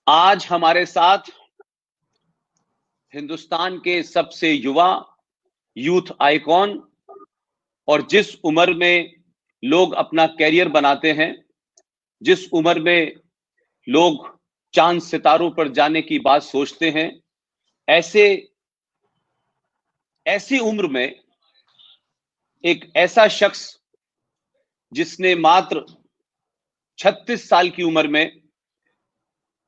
आज हमारे साथ हिंदुस्तान के सबसे युवा यूथ आइकॉन और जिस उम्र में लोग अपना कैरियर बनाते हैं, जिस उम्र में लोग चांद सितारों पर जाने की बात सोचते हैं, ऐसी उम्र में एक ऐसा शख्स जिसने मात्र 36 साल की उम्र में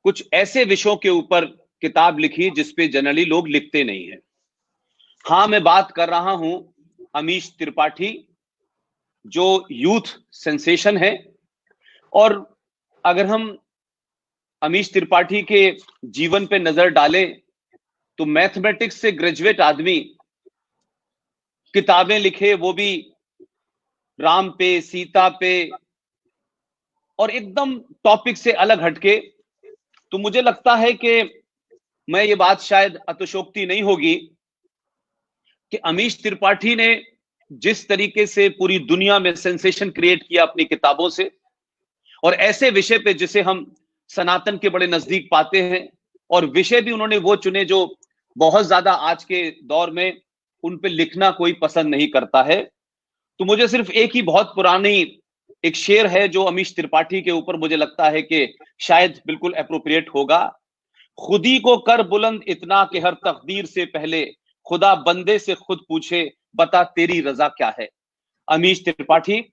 कुछ ऐसे विषयों के ऊपर किताब लिखी जिस पे जनरली लोग लिखते नहीं हैं। हाँ, मैं बात कर रहा हूं अमीश त्रिपाठी, जो यूथ सेंसेशन है। और अगर हम अमीश त्रिपाठी के जीवन पे नजर डालें तो मैथमेटिक्स से ग्रेजुएट आदमी किताबें लिखे, वो भी राम पे, सीता पे, और एकदम टॉपिक से अलग हटके। तो मुझे लगता है कि मैं ये बात शायद अतिशयोक्ति नहीं होगी कि अमीश त्रिपाठी ने जिस तरीके से पूरी दुनिया में सेंसेशन क्रिएट किया अपनी किताबों से, और ऐसे विषय पे जिसे हम सनातन के बड़े नजदीक पाते हैं, और विषय भी उन्होंने वो चुने जो बहुत ज्यादा आज के दौर में उन पे लिखना कोई पसंद नहीं करता है। तो मुझे सिर्फ एक ही बहुत पुरानी एक शेर है जो अमीश त्रिपाठी के ऊपर मुझे लगता है कि शायद बिल्कुल एप्रोप्रिएट होगा। खुदी को कर बुलंद इतना कि हर तकदीर से पहले खुदा बंदे से खुद पूछे बता तेरी रजा क्या है। अमीश त्रिपाठी,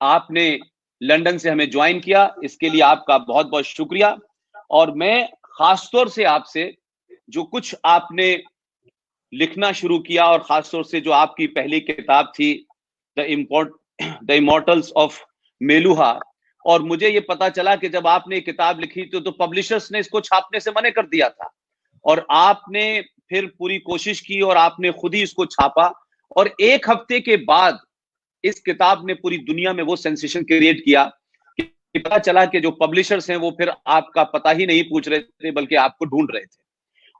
आपने लंदन से हमें ज्वाइन किया, इसके लिए आपका बहुत बहुत शुक्रिया। और मैं खासतौर से आपसे, जो कुछ आपने लिखना शुरू किया और खासतौर से जो आपकी पहली किताब थी द इमॉर्टल्स ऑफ मेलुहा, और मुझे ये पता चला कि जब आपने किताब लिखी तो पब्लिशर्स ने इसको छापने से मना कर दिया था, और आपने फिर पूरी कोशिश की और आपने खुद ही इसको छापा, और एक हफ्ते के बाद इस किताब ने पूरी दुनिया में वो सेंसेशन क्रिएट किया कि पता चला कि जो पब्लिशर्स हैं वो फिर आपका पता ही नहीं पूछ रहे थे बल्कि आपको ढूंढ रहे थे।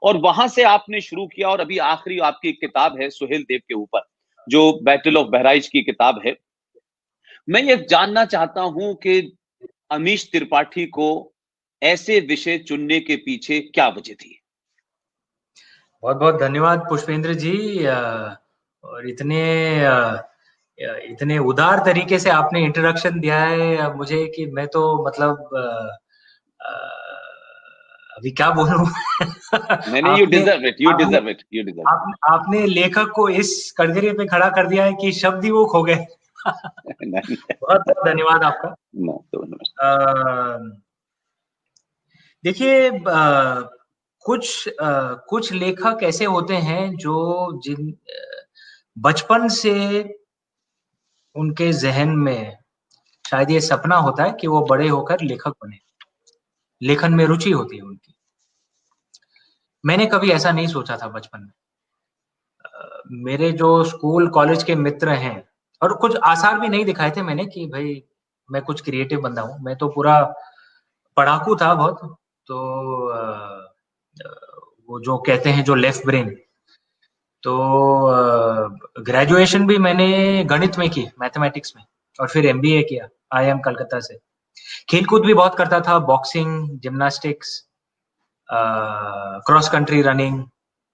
और वहां से आपने शुरू किया, और अभी आखिरी आपकी एक किताब है सुहेल देव के ऊपर, जो बैटल ऑफ बहराइच की किताब है। मैं ये जानना चाहता हूं कि अमीश त्रिपाठी को ऐसे विषय चुनने के पीछे क्या वजह थी? बहुत बहुत धन्यवाद पुष्पेंद्र जी। और इतने उदार तरीके से आपने इंट्रोडक्शन दिया है मुझे कि मैं तो मतलब अभी क्या बोलूं। नहीं, you deserve it, you deserve it, you deserve आपने लेखक को इस कटघरे पे खड़ा कर दिया है कि शब्द ही वो खो गए। बहुत बहुत धन्यवाद आपका। देखिए, कुछ लेखक ऐसे होते हैं जो जिन बचपन से उनके जहन में शायद ये सपना होता है कि वो बड़े होकर लेखक बने, लेखन में रुचि होती है उनकी। मैंने कभी ऐसा नहीं सोचा था बचपन में। मेरे जो स्कूल कॉलेज के मित्र हैं, और कुछ आसार भी नहीं दिखाए थे मैंने कि भाई मैं कुछ क्रिएटिव बंदा हूँ। मैं तो पूरा पढ़ाकू था बहुत। तो वो जो कहते हैं जो लेफ्ट ब्रेन। तो ग्रेजुएशन भी मैंने गणित में की, मैथमेटिक्स में, और फिर एमबीए किया आईएम कलकत्ता से। खेलकूद भी बहुत करता था, boxing, gymnastics, cross country running,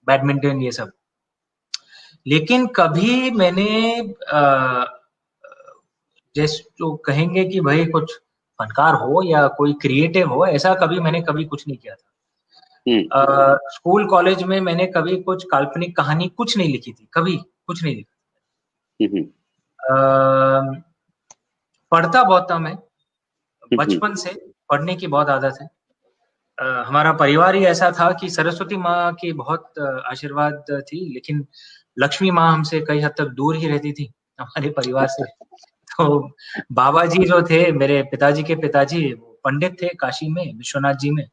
badminton, ये सब। लेकिन कभी मैंने जैसे जो कहेंगे कि भाई कुछ फनकार हो या कोई क्रिएटिव हो, ऐसा कभी मैंने कभी कुछ नहीं किया था। स्कूल कॉलेज में मैंने कभी कुछ काल्पनिक कहानी कुछ नहीं लिखी थी, कभी कुछ नहीं लिखा। पढ़ता बहुत था मैं, बचपन से पढ़ने की बहुत आदत है। हमारा परिवार ही ऐसा था कि सरस्वती माँ की बहुत आशीर्वाद थी, लेकिन लक्ष्मी माँ हमसे कई हद तक दूर ही रहती थी हमारे परिवार से। तो बाबा जी जो थे, मेरे पिताजी के पिताजी, पंडित थे काशी में, विश्वनाथ जी में,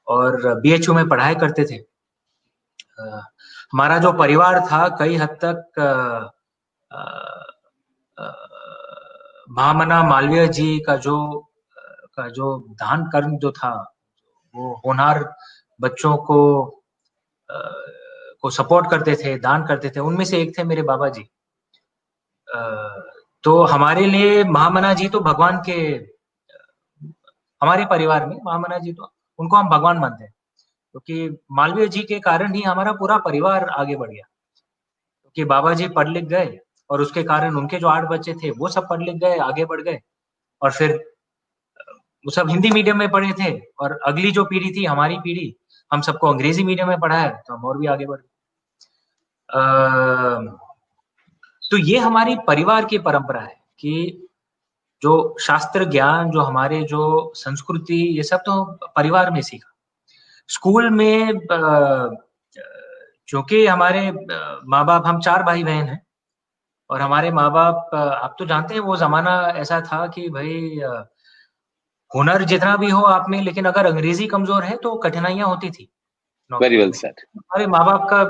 और बीएचयू में पढ़ाई करते थे। हमारा जो परिवार था कई हद तक महामना मालवीय जी का जो दान कर्म जो था, वो होनहार बच्चों को सपोर्ट करते थे, दान करते थे। उनमें से एक थे मेरे बाबा जी। तो हमारे लिए महामना जी तो भगवान के, हमारे परिवार में महामना जी तो उनको हम भगवान मानते हैं, क्योंकि मालवीय जी के कारण ही हमारा पूरा परिवार आगे बढ़ गया, क्योंकि बाबा जी पढ़ लिख गए और उसके कारण उनके जो 8 बच्चे थे वो सब पढ़ लिख गए, आगे बढ़ गए, और फिर वो सब हिंदी मीडियम में पढ़े थे, और अगली जो पीढ़ी थी, हमारी पीढ़ी, हम सबको अंग्रेजी मीडियम में पढ़ाया, तो हम और भी आगे बढ़ गए। तो ये हमारी परिवार की परंपरा है कि जो शास्त्र ज्ञान, जो हमारे जो संस्कृति, ये सब तो परिवार में सीखा। स्कूल में चूंकि हमारे माँ बाप, हम 4 भाई बहन हैं, और हमारे माँ बाप, आप तो जानते हैं वो जमाना ऐसा था कि भाई हुनर जितना भी हो आप में, लेकिन अगर अंग्रेजी कमजोर है तो कठिनाइयां होती थी वेरी नौकरी वेल में। सेड। हमारे माँ बाप का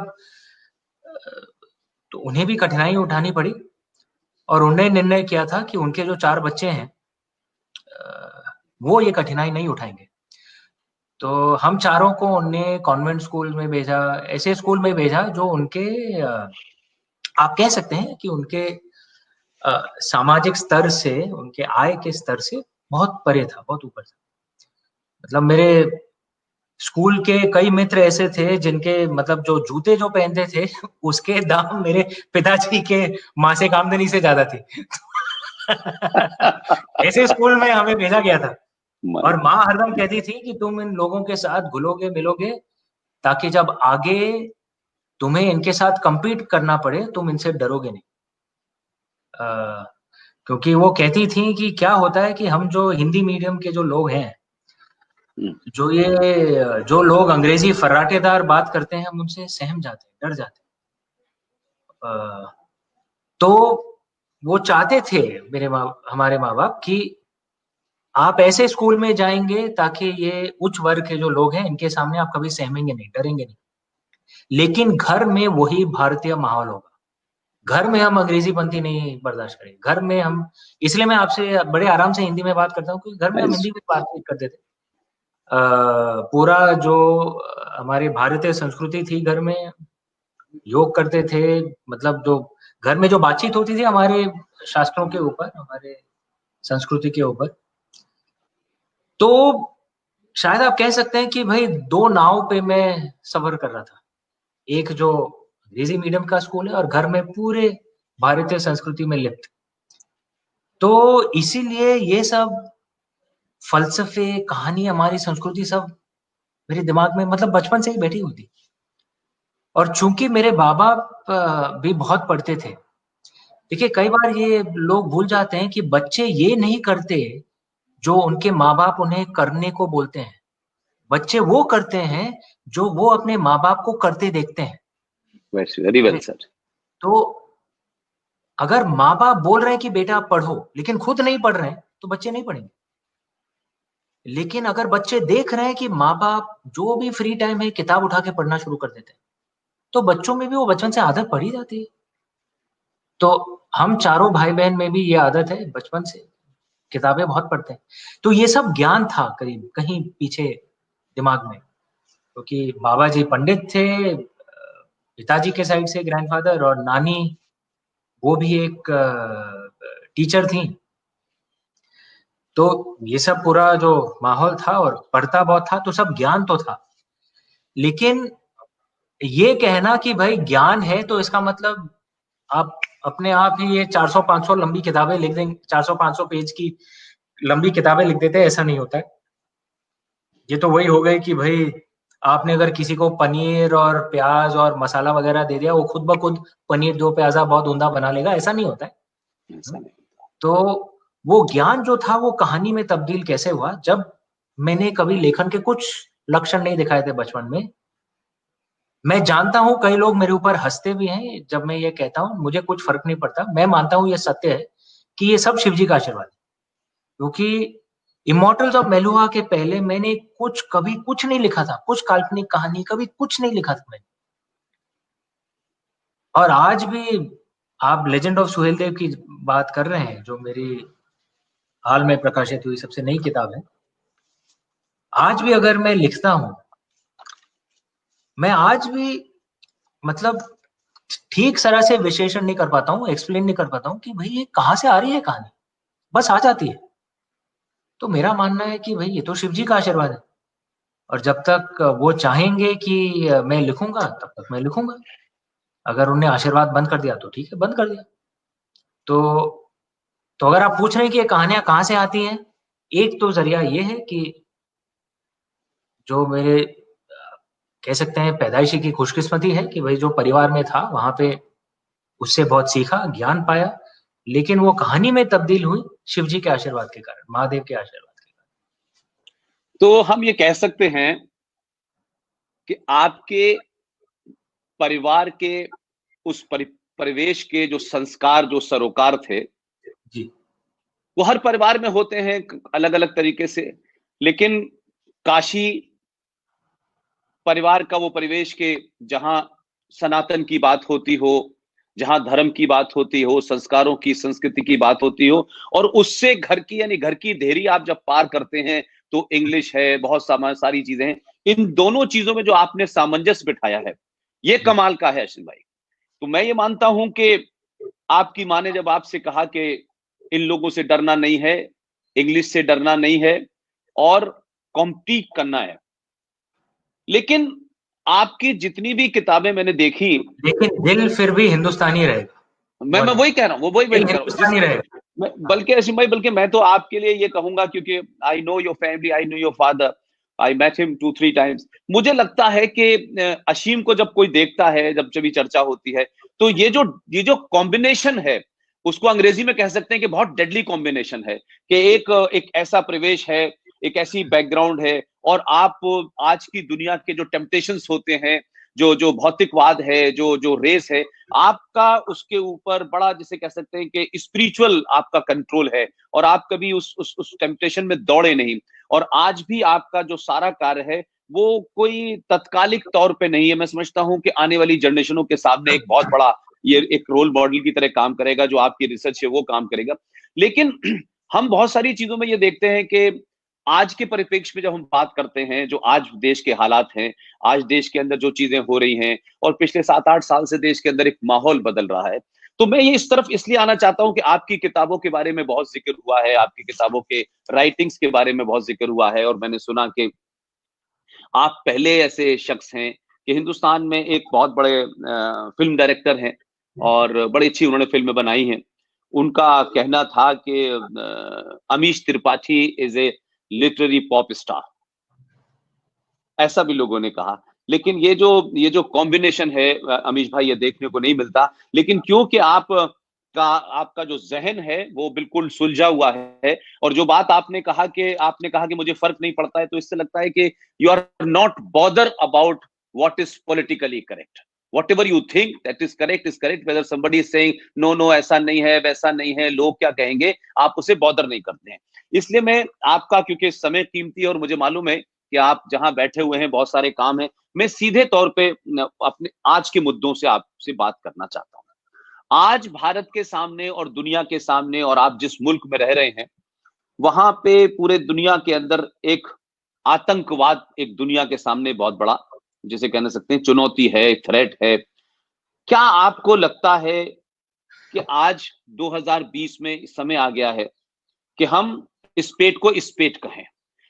तो उन्हें भी कठिनाई उठानी पड़ी, और उन्हें निर्णय किया था कि उनके जो 4 बच्चे हैं वो ये कठिनाई नहीं उठाएंगे। तो हम चारों को उनने कॉन्वेंट स्कूल में भेजा, ऐसे स्कूल में भेजा जो उनके आप कह सकते हैं कि उनके सामाजिक स्तर से, उनके आय के स्तर से बहुत परे था, बहुत ऊपर था। मतलब मेरे स्कूल के कई मित्र ऐसे थे जिनके मतलब जो जूते जो पहनते थे उसके दाम मेरे पिताजी के मासिक आमदनी से ज्यादा थी। ऐसे स्कूल में हमें भेजा गया था, और माँ हरदम कहती थी कि तुम इन लोगों के साथ घुलोगे मिलोगे, ताकि जब आगे तुम्हें इनके साथ compete करना पड़े तुम इनसे डरोगे नहीं। क्योंकि वो कहती थी कि क्या होता है कि हम जो हिंदी मीडियम के जो लोग हैं, जो लोग अंग्रेजी फर्राटेदार बात करते हैं, हम उनसे सहम जाते हैं, डर जाते हैं। तो वो चाहते थे हमारे माँ बाप कि आप ऐसे स्कूल में जाएंगे ताकि ये उच्च वर्ग के जो लोग हैं इनके सामने आप कभी सहमेंगे नहीं, डरेंगे नहीं। लेकिन घर में वही भारतीय माहौल होगा, घर में हम अंग्रेजीपंथी नहीं बर्दाश्त करेंगे, घर में हम, इसलिए मैं आपसे बड़े आराम से हिंदी में बात करता हूँ, क्योंकि घर में हम हिंदी में बातचीत करते थे। पूरा जो हमारी भारतीय संस्कृति थी, घर में योग करते थे, मतलब जो घर में जो बातचीत होती थी हमारे शास्त्रों के ऊपर, हमारे संस्कृति के ऊपर, तो शायद आप कह सकते हैं कि भाई 2 नाव पे मैं सफर कर रहा था, एक जो अंग्रेजी मीडियम का स्कूल है और घर में पूरे भारतीय संस्कृति में लिप्त। तो इसीलिए ये सब फलसफे, कहानी, हमारी संस्कृति सब मेरे दिमाग में मतलब बचपन से ही बैठी हुई थी। और चूंकि मेरे बाबा भी बहुत पढ़ते थे, देखिए कई बार ये लोग भूल जाते हैं कि बच्चे ये नहीं करते जो उनके माँ बाप उन्हें करने को बोलते हैं, बच्चे वो करते हैं जो वो अपने माँ बाप को करते देखते हैं। Very well sir. तो अगर माँ बाप बोल रहे हैं कि बेटा पढ़ो, लेकिन खुद नहीं पढ़ रहे हैं, तो बच्चे नहीं पढ़ेंगे। लेकिन अगर बच्चे देख रहे हैं कि माँ बाप जो भी फ्री टाइम है किताब उठा के पढ़ना शुरू कर देते हैं, तो बच्चों में भी वो बचपन से आदत पड़ी जाती है। तो हम चारों भाई बहन में भी ये आदत है, बचपन से किताबें बहुत पढ़ते हैं। तो ये सब ज्ञान था करीब कहीं पीछे दिमाग में, क्योंकि बाबा जी पंडित थे, पिताजी के साइड से ग्रैंडफादर, और नानी वो भी एक टीचर थी। तो ये सब पूरा जो माहौल था, और पढ़ता बहुत था, तो सब ज्ञान तो था। लेकिन ये कहना कि भाई ज्ञान है तो इसका मतलब आप अपने आप ही ये 400-500 लंबी किताबें लिख देंगे, 400-500 पेज की लंबी किताबें लिख देते हैं, ऐसा नहीं होता है। ये तो वही हो गई कि भाई आपने अगर किसी को पनीर और प्याज और मसाला वगैरह दे दिया, वो खुद ब खुद पनीर दो प्याजा बहुत उमदा बना लेगा, ऐसा नहीं होता है। तो वो ज्ञान जो था वो कहानी में तब्दील कैसे हुआ, जब मैंने कभी लेखन के कुछ लक्षण नहीं दिखाए थे बचपन में। मैं जानता हूँ कई लोग मेरे ऊपर हंसते भी हैं जब मैं ये कहता हूँ, मुझे कुछ फर्क नहीं पड़ता। मैं मानता हूँ ये सत्य है कि ये सब शिव जी का आशीर्वाद है, क्योंकि इमॉर्टल्स ऑफ मेलुहा के पहले मैंने कभी कुछ नहीं लिखा था, कुछ काल्पनिक कहानी कभी कुछ नहीं लिखा था मैंने। और आज भी आप लेजेंड ऑफ सुहेलदेव की बात कर रहे हैं, जो मेरी हाल में प्रकाशित हुई सबसे नई किताब है। आज भी अगर मैं लिखता हूं, मैं आज भी मतलब ठीक तरह से विश्लेषण नहीं कर पाता हूँ, एक्सप्लेन नहीं कर पाता हूँ कि भाई ये कहाँ से आ रही है कहानी, बस आ जाती है। तो मेरा मानना है कि भाई ये तो शिव जी का आशीर्वाद है। और जब तक वो चाहेंगे कि मैं लिखूंगा तब तक मैं लिखूंगा। अगर उन्हें आशीर्वाद बंद कर दिया तो ठीक है, बंद कर दिया। तो अगर आप पूछ रहे हैं कि ये कहानियां कहाँ से आती हैं, एक तो जरिया ये है कि जो मेरे कह सकते हैं पैदाइशी की खुशकिस्मती है कि भाई जो परिवार में था वहां पे उससे बहुत सीखा, ज्ञान पाया, लेकिन वो कहानी में तब्दील हुई शिव जी के आशीर्वाद के कारण, महादेव के आशीर्वाद के कारण। तो हम ये कह सकते हैं कि आपके परिवार के उस परिवेश के जो संस्कार, जो सरोकार थे, जी, वो हर परिवार में होते हैं अलग अलग तरीके से, लेकिन काशी परिवार का वो परिवेश के जहां सनातन की बात होती हो, जहां धर्म की बात होती हो, संस्कारों की, संस्कृति की बात होती हो, और उससे घर की यानी घर की देरी आप जब पार करते हैं तो इंग्लिश है, बहुत सारी चीजें हैं। इन दोनों चीजों में जो आपने सामंजस्य बिठाया है, ये जी, कमाल का है अश्विन भाई। तो मैं ये मानता हूं कि आपकी माँ ने जब आपसे कहा कि इन लोगों से डरना नहीं है, इंग्लिश से डरना नहीं है और कॉम्पीट करना है, लेकिन आपकी जितनी भी किताबें मैंने देखी, लेकिन दिल फिर भी हिंदुस्तानी रहेगा। मैं वही कह रहा हूँ, वही दिल कह रहा हूँ जिस हिंदुस्तानी रहेगा। हाँ, बल्कि असीम भाई, बल्कि मैं तो आपके लिए ये कहूंगा, क्योंकि I know your family, I know your father, I met him 2-3 times. मुझे लगता है कि असीम को जब कोई देखता है, जब जब चर्चा होती है, तो ये जो कॉम्बिनेशन है, उसको अंग्रेजी में कह सकते हैं कि बहुत डेडली कॉम्बिनेशन है, कि एक ऐसा प्रवेश है, एक ऐसी बैकग्राउंड है, और आप आज की दुनिया के जो टेम्पटेशंस होते हैं, जो जो भौतिकवाद है, जो जो रेस है, आपका उसके ऊपर बड़ा, जिसे कह सकते हैं कि स्पिरिचुअल आपका कंट्रोल है, और आप कभी उस टेम्पटेशन में दौड़े नहीं। और आज भी आपका जो सारा कार्य है वो कोई तत्कालिक तौर पे नहीं है। मैं समझता हूं कि आने वाली जनरेशनों के सामने एक बहुत बड़ा, ये एक रोल मॉडल की तरह काम करेगा, जो आपकी रिसर्च है वो काम करेगा। लेकिन हम बहुत सारी चीजों में ये देखते हैं कि आज के परिप्रेक्ष्य में जब हम बात करते हैं, जो आज देश के हालात हैं, आज देश के अंदर जो चीजें हो रही हैं, और पिछले 7-8 साल से देश के अंदर एक माहौल बदल रहा है, तो मैं ये इस तरफ इसलिए आना चाहता हूं कि आपकी किताबों के बारे में बहुत जिक्र हुआ है, आपकी किताबों के राइटिंग्स के बारे में बहुत जिक्र हुआ है, और मैंने सुना कि आप पहले ऐसे शख्स हैं कि हिंदुस्तान में एक बहुत बड़े फिल्म डायरेक्टर हैं, और बड़ी अच्छी उन्होंने फिल्में बनाई हैं। उनका कहना था कि Amish Tripathi is a literary pop star, ऐसा भी लोगों ने कहा। लेकिन ये जो कॉम्बिनेशन है अमीश भाई, ये देखने को नहीं मिलता। लेकिन क्योंकि आपका जो जहन है वो बिल्कुल सुलझा हुआ है, और जो बात आपने कहा कि मुझे फर्क नहीं पड़ता है, तो इससे लगता है कि you are not bother about what is politically correct. Whatever you think that is correct is correct, whether somebody is saying no no ऐसा नहीं है, वैसा नहीं है, लोग क्या कहेंगे, आप उसे बॉदर नहीं करते हैं। इसलिए मैं आपका, क्योंकि समय कीमती है और मुझे मालूम है कि आप जहां बैठे हुए हैं बहुत सारे काम है, मैं सीधे तौर पे अपने आज के मुद्दों से आपसे बात करना चाहता हूं। आज भारत के सामने और दुनिया के सामने, और आप जिस मुल्क में रह रहे हैं, वहां पे पूरे दुनिया के अंदर एक आतंकवाद, एक दुनिया के सामने बहुत बड़ा, जिसे कहना सकते हैं चुनौती है, थ्रेट है। क्या आपको लगता है कि आज 2020 में समय आ गया है कि हम इस पेट को इस पेट कहें,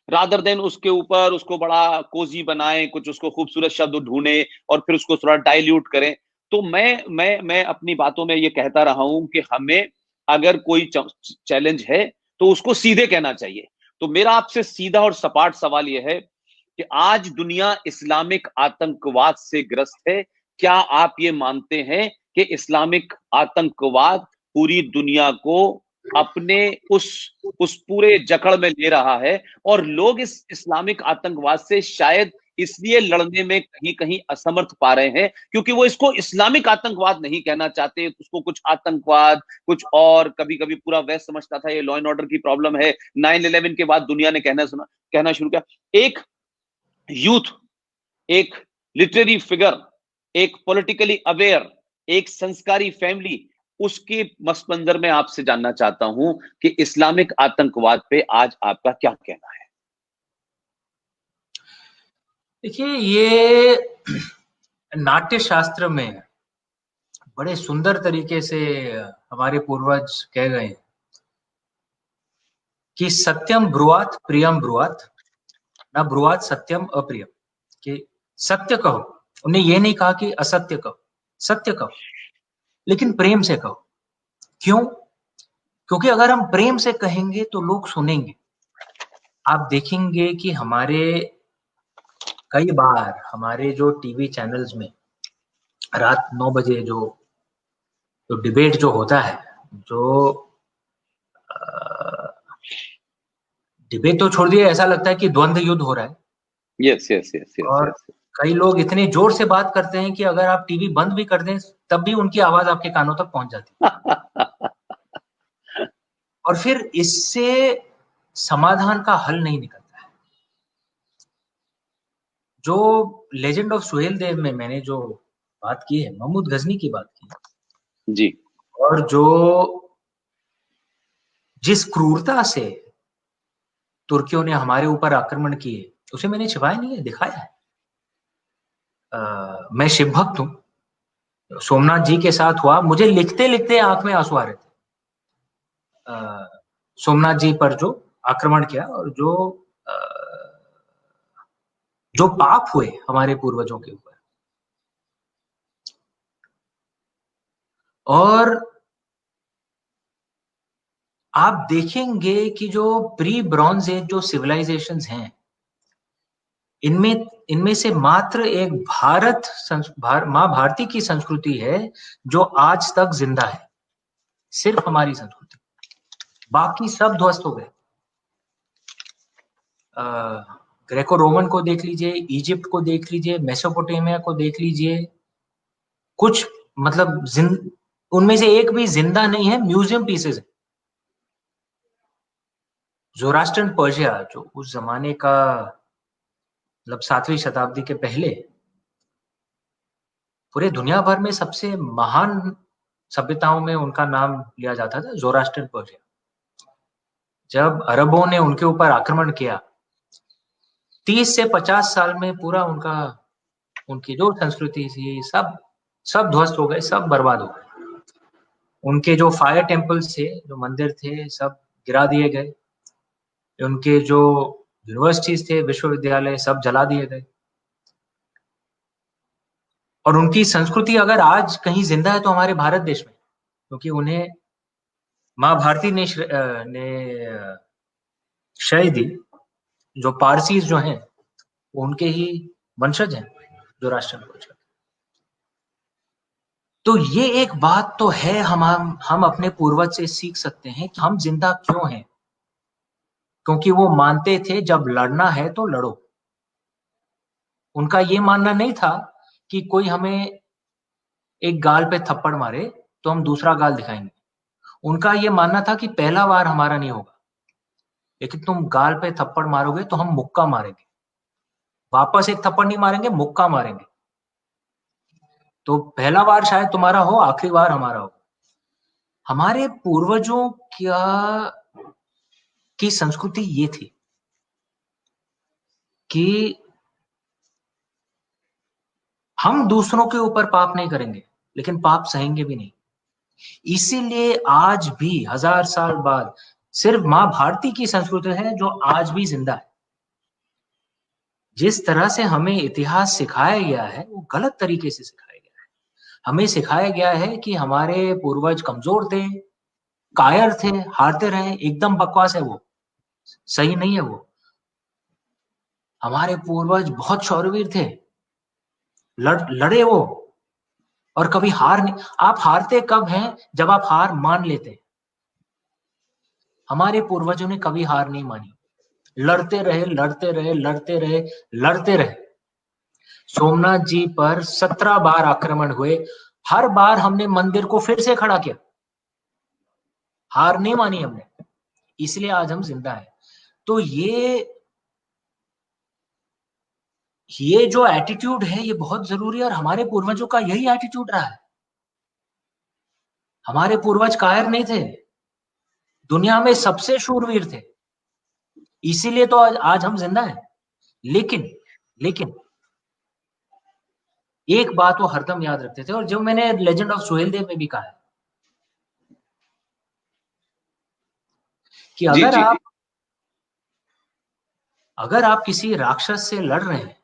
रादर देन उसके ऊपर उसको बड़ा कोजी बनाएं, कुछ उसको खूबसूरत शब्द ढूंढें और फिर उसको थोड़ा डाइल्यूट करें? तो मैं अपनी बातों में ये कहता रहा हूं कि हमें अगर कोई चैलेंज है तो उसको सीधे कहना चाहिए। तो मेरा आपसे सीधा और सपाट सवाल यह है कि आज दुनिया इस्लामिक आतंकवाद से ग्रस्त है। क्या आप ये मानते हैं कि इस्लामिक आतंकवाद पूरी दुनिया को अपने उस पूरे जकड़ में ले रहा है, और लोग इस इस्लामिक आतंकवाद से शायद इसलिए लड़ने में कहीं कहीं असमर्थ पा रहे हैं क्योंकि वो इसको इस्लामिक आतंकवाद नहीं कहना चाहते, उसको कुछ आतंकवाद, कुछ और, कभी कभी पूरा वेस्ट समझता था ये लॉ एंड ऑर्डर की प्रॉब्लम है। 9/11 के बाद दुनिया ने कहना शुरू किया। एक यूथ, एक लिटरेरी फिगर, एक पॉलिटिकली अवेयर, एक संस्कारी फैमिली, उसके मसमंजर में आपसे जानना चाहता हूं कि इस्लामिक आतंकवाद पे आज आपका क्या कहना है? देखिए, ये नाट्य शास्त्र में बड़े सुंदर तरीके से हमारे पूर्वज कह गए हैं कि सत्यम ब्रुआत प्रियम ब्रुआत, ना ब्रुवात सत्यम अप्रियम, कि सत्य कहो। उन्हें ये नहीं कहा कि असत्य कहो, सत्य कहो, लेकिन प्रेम से कहो। क्यों? क्योंकि अगर हम प्रेम से कहेंगे तो लोग सुनेंगे। आप देखेंगे कि कई बार हमारे जो टीवी चैनल्स में रात 9 बजे जो डिबेट जो होता है, जो डिबेट तो छोड़ दिए, ऐसा लगता है कि द्वंद्व युद्ध हो रहा है। यस यस यस यस और यस। कई लोग इतने जोर से बात करते हैं कि अगर आप टीवी बंद भी कर दें तब भी उनकी आवाज आपके कानों तक पहुंच जाती है। और फिर इससे समाधान का हल नहीं निकलता है। जो लेजेंड ऑफ सुहेल देव में मैंने जो बात की है, महमूद गजनी की बात की जी। और जिस क्रूरता से तुर्कियों ने हमारे ऊपर आक्रमण किए, उसे मैंने छिपाया नहीं है, दिखाया है। मैं शिव भक्त हूं। सोमनाथ जी के साथ हुआ, मुझे लिखते लिखते आंख में आंसू आ रहे थे। सोमनाथ जी पर जो आक्रमण किया और जो पाप हुए हमारे पूर्वजों के ऊपर, और आप देखेंगे कि जो प्री ब्रॉन्ज एज जो सिविलाइजेशंस हैं, इनमें से मात्र एक माँ भारती की संस्कृति है जो आज तक जिंदा है। सिर्फ हमारी संस्कृति, बाकी सब ध्वस्त हो गए। ग्रेको रोमन को देख लीजिए, इजिप्ट को देख लीजिए, मेसोपोटामिया को देख लीजिए, कुछ मतलब उनमें से एक भी जिंदा नहीं है, म्यूजियम पीसेस है। ज़ोरास्ट्रियन पर्शिया, जो उस जमाने का मतलब 7वीं शताब्दी के पहले पूरे दुनिया भर में सबसे महान सभ्यताओं में उनका नाम लिया जाता था, ज़ोरास्ट्रियन पर्शिया। जब अरबों ने उनके ऊपर आक्रमण किया, 30 से 50 साल में पूरा उनकी जो संस्कृति थी सब ध्वस्त हो गए, सब बर्बाद हो गए। उनके जो फायर टेम्पल्स थे, जो मंदिर थे, सब गिरा दिए गए। उनके जो यूनिवर्सिटीज थे, विश्वविद्यालय, सब जला दिए गए। और उनकी संस्कृति अगर आज कहीं जिंदा है तो हमारे भारत देश में, क्योंकि उन्हें माँ भारती ने श्रेय दी। जो पारसीज जो हैं वो उनके ही वंशज हैं, जो राष्ट्रीय वंशज। तो ये एक बात तो है, हम अपने पूर्वज से सीख सकते हैं कि हम जिंदा क्यों हैं, क्योंकि वो मानते थे जब लड़ना है तो लड़ो। उनका ये मानना नहीं था कि कोई हमें एक गाल पे थप्पड़ मारे तो हम दूसरा गाल दिखाएंगे। उनका ये मानना था कि पहला वार हमारा नहीं होगा, लेकिन तुम गाल पे थप्पड़ मारोगे तो हम मुक्का मारेंगे, वापस एक थप्पड़ नहीं मारेंगे, मुक्का मारेंगे। तो पहला वार शायद तुम्हारा हो, आखिरी वार हमारा हो। हमारे पूर्वजों की संस्कृति ये थी कि हम दूसरों के ऊपर पाप नहीं करेंगे, लेकिन पाप सहेंगे भी नहीं। इसीलिए आज भी 1000 साल बाद सिर्फ माँ भारती की संस्कृति है जो आज भी जिंदा है। जिस तरह से हमें इतिहास सिखाया गया है वो गलत तरीके से सिखाया गया है। हमें सिखाया गया है कि हमारे पूर्वज कमजोर थे, कायर थे, हारते रहे। एकदम बकवास है वो, सही नहीं है वो। हमारे पूर्वज बहुत शौर्यवीर थे, लड़े वो, और कभी हार नहीं। आप हारते कब हैं? जब आप हार मान लेते हैं। हमारे पूर्वजों ने कभी हार नहीं मानी, लड़ते रहे, लड़ते रहे, लड़ते रहे, लड़ते रहे। सोमनाथ जी पर 17 बार आक्रमण हुए, हर बार हमने मंदिर को फिर से खड़ा किया, हार नहीं मानी हमने, इसलिए आज हम जिंदा हैं। तो ये जो एटीट्यूड है ये बहुत जरूरी है, और हमारे पूर्वजों का यही एटीट्यूड रहा है। हमारे पूर्वज कायर नहीं थे, दुनिया में सबसे शूरवीर थे, इसीलिए तो आज हम जिंदा हैं। लेकिन एक बात वो हरदम याद रखते थे, और जो मैंने लेजेंड ऑफ सुहेल देव में भी कहा है कि जी अगर जी आप जी। अगर आप किसी राक्षस से लड़ रहे हैं,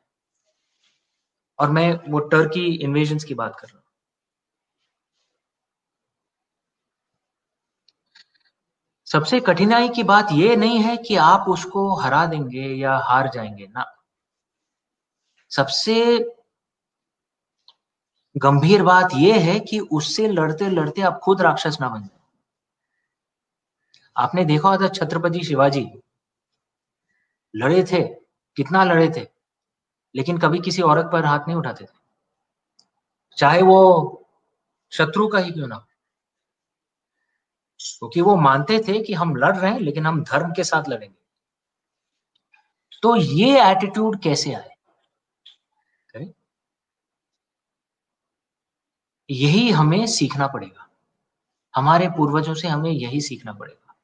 और मैं वो टर्की इन्वेजन्स की बात कर रहा हूं, सबसे कठिनाई की बात ये नहीं है कि आप उसको हरा देंगे या हार जाएंगे ना। सबसे गंभीर बात यह है कि उससे लड़ते लड़ते आप खुद राक्षस ना बन जाए। आपने देखा होगा छत्रपति शिवाजी लड़े थे, कितना लड़े थे, लेकिन कभी किसी औरत पर हाथ नहीं उठाते थे, चाहे वो शत्रु का ही क्यों ना हो, क्योंकि वो मानते थे कि हम लड़ रहे हैं लेकिन हम धर्म के साथ लड़ेंगे। तो ये एटीट्यूड कैसे आए? यही हमें सीखना पड़ेगा, हमारे पूर्वजों से हमें यही सीखना पड़ेगा।